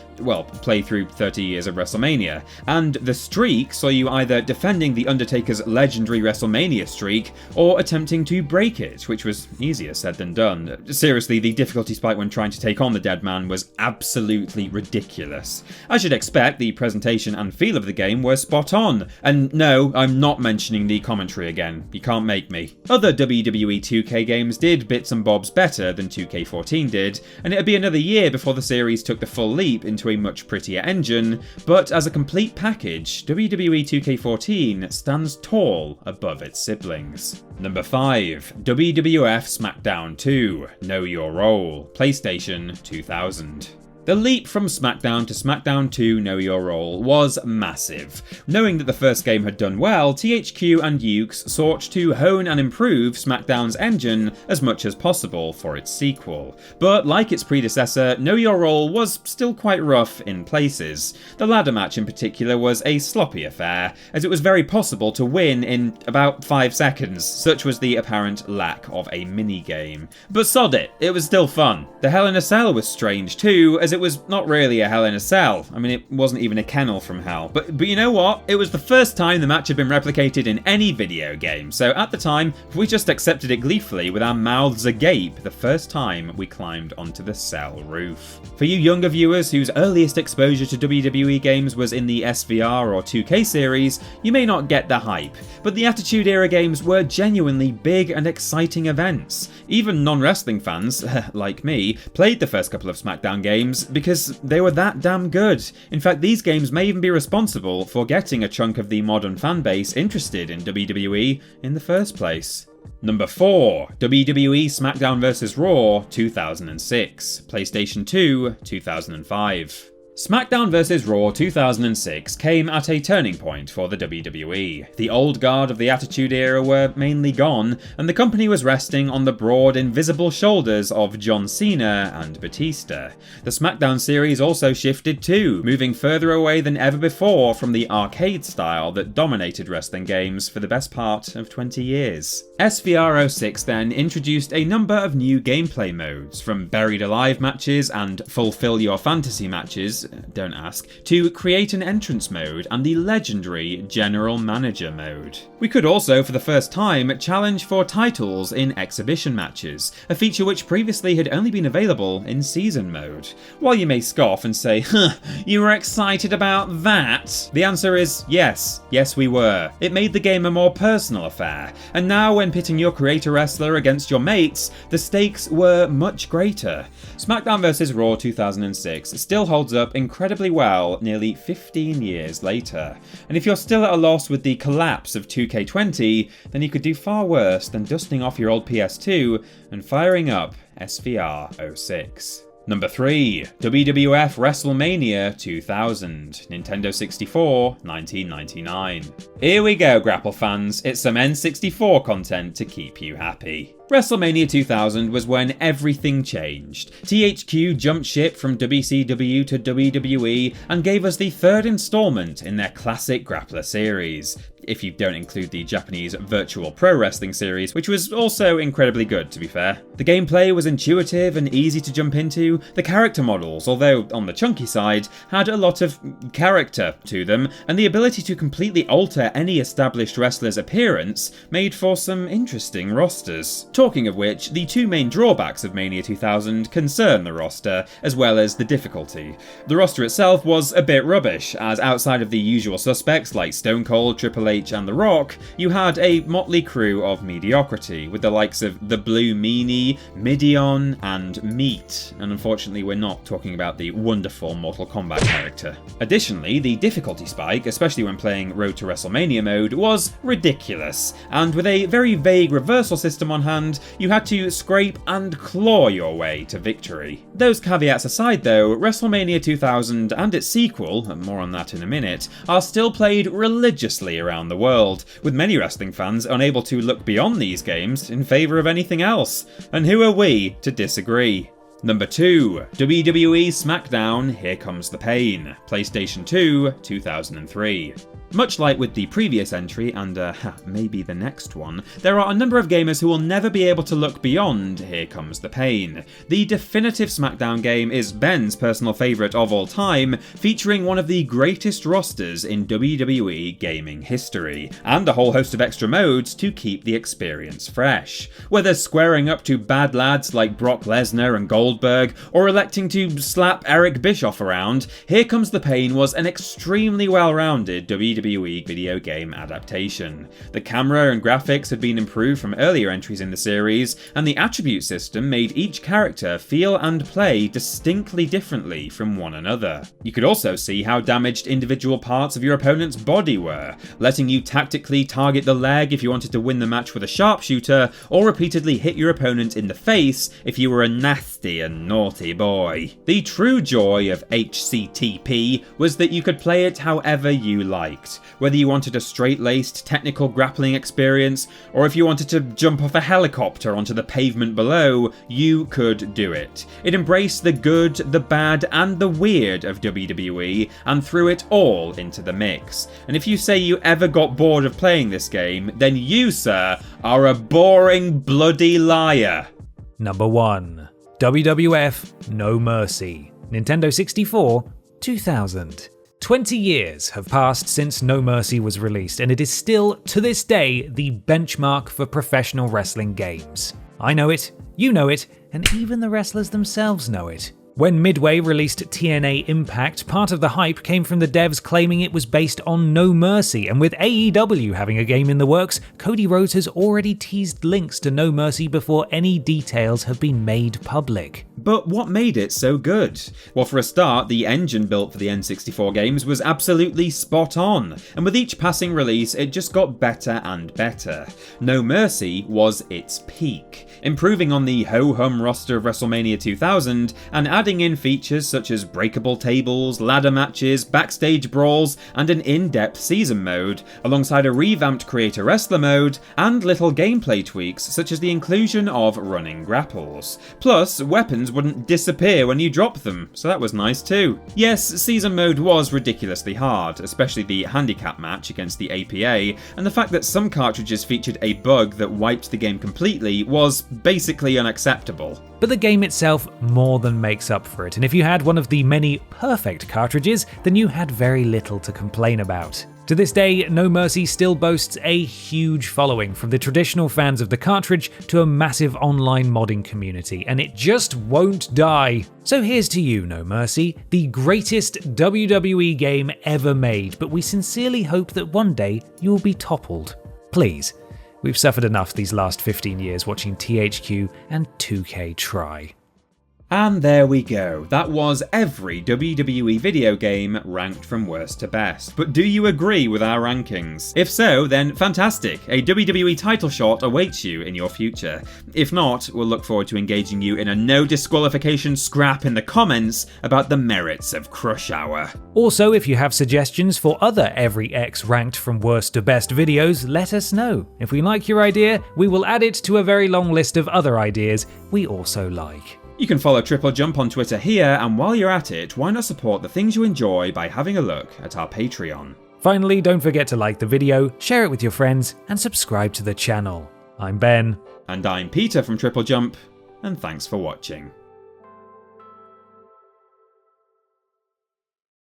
play through 30 years of WrestleMania, and the streak saw you either defending The Undertaker's legendary WrestleMania streak or attempting to break it, which was easier said than done. Seriously, the difficulty spike when trying to take on the dead man was absolutely ridiculous. As you'd expect, the presentation and feel of the game were spot on, and no, I'm not mentioning the commentary again, you can't make me. Other WWE 2K games did bits and bobs better than 2K14 did, and it'd be another year before the series took the full leap into a much prettier engine, but as a complete package, WWE 2K14 stands tall above its siblings. Number 5, WWF SmackDown 2, Know Your Role, PlayStation 2000. The leap from SmackDown to SmackDown 2 Know Your Role was massive. Knowing that the first game had done well, THQ and Yuke's sought to hone and improve SmackDown's engine as much as possible for its sequel. But like its predecessor, Know Your Role was still quite rough in places. The ladder match in particular was a sloppy affair, as it was very possible to win in about 5 seconds, such was the apparent lack of a minigame. But sod it was still fun. The Hell in a Cell was strange too, as it was not really a Hell in a Cell. I mean, it wasn't even a kennel from hell. But you know what? It was the first time the match had been replicated in any video game, so at the time, we just accepted it gleefully with our mouths agape the first time we climbed onto the cell roof. For you younger viewers whose earliest exposure to WWE games was in the SVR or 2K series, you may not get the hype, but the Attitude Era games were genuinely big and exciting events. Even non-wrestling fans, like me, played the first couple of SmackDown games because they were that damn good. In fact, these games may even be responsible for getting a chunk of the modern fanbase interested in WWE in the first place. Number 4. WWE SmackDown vs. Raw 2006, PlayStation 2, 2005. SmackDown vs. Raw 2006 came at a turning point for the WWE. The old guard of the Attitude Era were mainly gone, and the company was resting on the broad, invisible shoulders of John Cena and Batista. The SmackDown series also shifted too, moving further away than ever before from the arcade style that dominated wrestling games for the best part of 20 years. SVR06 then introduced a number of new gameplay modes, from Buried Alive matches and Fulfill Your Fantasy matches, don't ask, to Create an Entrance mode and the legendary General Manager mode. We could also, for the first time, challenge for titles in exhibition matches, a feature which previously had only been available in season mode. While you may scoff and say, you were excited about that? The answer is yes. Yes, we were. It made the game a more personal affair, and now when pitting your creator wrestler against your mates, the stakes were much greater. SmackDown vs. Raw 2006 still holds up incredibly well nearly 15 years later. And if you're still at a loss with the collapse of 2K20, then you could do far worse than dusting off your old PS2 and firing up SVR06. Number 3. WWF WrestleMania 2000, Nintendo 64, 1999. Here we go, Grapple fans, it's some N64 content to keep you happy. WrestleMania 2000 was when everything changed. THQ jumped ship from WCW to WWE and gave us the third installment in their classic Grappler series, if you don't include the Japanese Virtual Pro Wrestling series, which was also incredibly good, to be fair. The gameplay was intuitive and easy to jump into. The character models, although on the chunky side, had a lot of character to them, and the ability to completely alter any established wrestler's appearance made for some interesting rosters. Talking of which, the two main drawbacks of Mania 2000 concern the roster, as well as the difficulty. The roster itself was a bit rubbish, as outside of the usual suspects like Stone Cold, Triple H and The Rock, you had a motley crew of mediocrity, with the likes of The Blue Meanie, Mideon, and Meat, and unfortunately we're not talking about the wonderful Mortal Kombat character. Additionally, the difficulty spike, especially when playing Road to WrestleMania mode, was ridiculous, and with a very vague reversal system on hand, you had to scrape and claw your way to victory. Those caveats aside though, WrestleMania 2000 and its sequel, and more on that in a minute, are still played religiously around the world, with many wrestling fans unable to look beyond these games in favour of anything else. And who are we to disagree? Number 2. WWE SmackDown Here Comes the Pain, PlayStation 2, 2003. Much like with the previous entry, and maybe the next one, there are a number of gamers who will never be able to look beyond Here Comes the Pain. The definitive SmackDown game is Ben's personal favourite of all time, featuring one of the greatest rosters in WWE gaming history, and a whole host of extra modes to keep the experience fresh. Whether squaring up to bad lads like Brock Lesnar and Goldberg, or electing to slap Eric Bischoff around, Here Comes the Pain was an extremely well-rounded WWE video game adaptation. The camera and graphics had been improved from earlier entries in the series, and the attribute system made each character feel and play distinctly differently from one another. You could also see how damaged individual parts of your opponent's body were, letting you tactically target the leg if you wanted to win the match with a sharpshooter, or repeatedly hit your opponent in the face if you were a nasty nasty and naughty boy. The true joy of HCTP was that you could play it however you liked, whether you wanted a straight-laced technical grappling experience, or if you wanted to jump off a helicopter onto the pavement below, you could do it. It embraced the good, the bad, and the weird of WWE, and threw it all into the mix. And if you say you ever got bored of playing this game, then you, sir, are a boring bloody liar. Number 1. WWF No Mercy. Nintendo 64, 2000. 20 years have passed since No Mercy was released, and it is still, to this day, the benchmark for professional wrestling games. I know it, you know it, and even the wrestlers themselves know it. When Midway released TNA Impact, part of the hype came from the devs claiming it was based on No Mercy, and with AEW having a game in the works, Cody Rhodes has already teased links to No Mercy before any details have been made public. But what made it so good? Well, for a start, the engine built for the N64 games was absolutely spot on, and with each passing release it just got better and better. No Mercy was its peak, improving on the ho-hum roster of WrestleMania 2000 and adding in features such as breakable tables, ladder matches, backstage brawls, and an in-depth season mode, alongside a revamped Creator Wrestler mode, and little gameplay tweaks such as the inclusion of running grapples. Plus, weapons wouldn't disappear when you drop them, so that was nice too. Yes, season mode was ridiculously hard, especially the handicap match against the APA, and the fact that some cartridges featured a bug that wiped the game completely was basically unacceptable. But the game itself more than makes up for it, and if you had one of the many perfect cartridges, then you had very little to complain about. To this day, No Mercy still boasts a huge following, from the traditional fans of the cartridge to a massive online modding community, and it just won't die. So here's to you, No Mercy, the greatest WWE game ever made, but we sincerely hope that one day you will be toppled. Please. We've suffered enough these last 15 years watching THQ and 2K try. And there we go, that was every WWE video game ranked from worst to best. But do you agree with our rankings? If so, then fantastic, a WWE title shot awaits you in your future. If not, we'll look forward to engaging you in a no disqualification scrap in the comments about the merits of Crush Hour. Also, if you have suggestions for other Every X ranked from worst to best videos, let us know. If we like your idea, we will add it to a very long list of other ideas we also like. You can follow TripleJump on Twitter here, and while you're at it, why not support the things you enjoy by having a look at our Patreon. Finally, don't forget to like the video, share it with your friends, and subscribe to the channel. I'm Ben. And I'm Peter from TripleJump, and thanks for watching.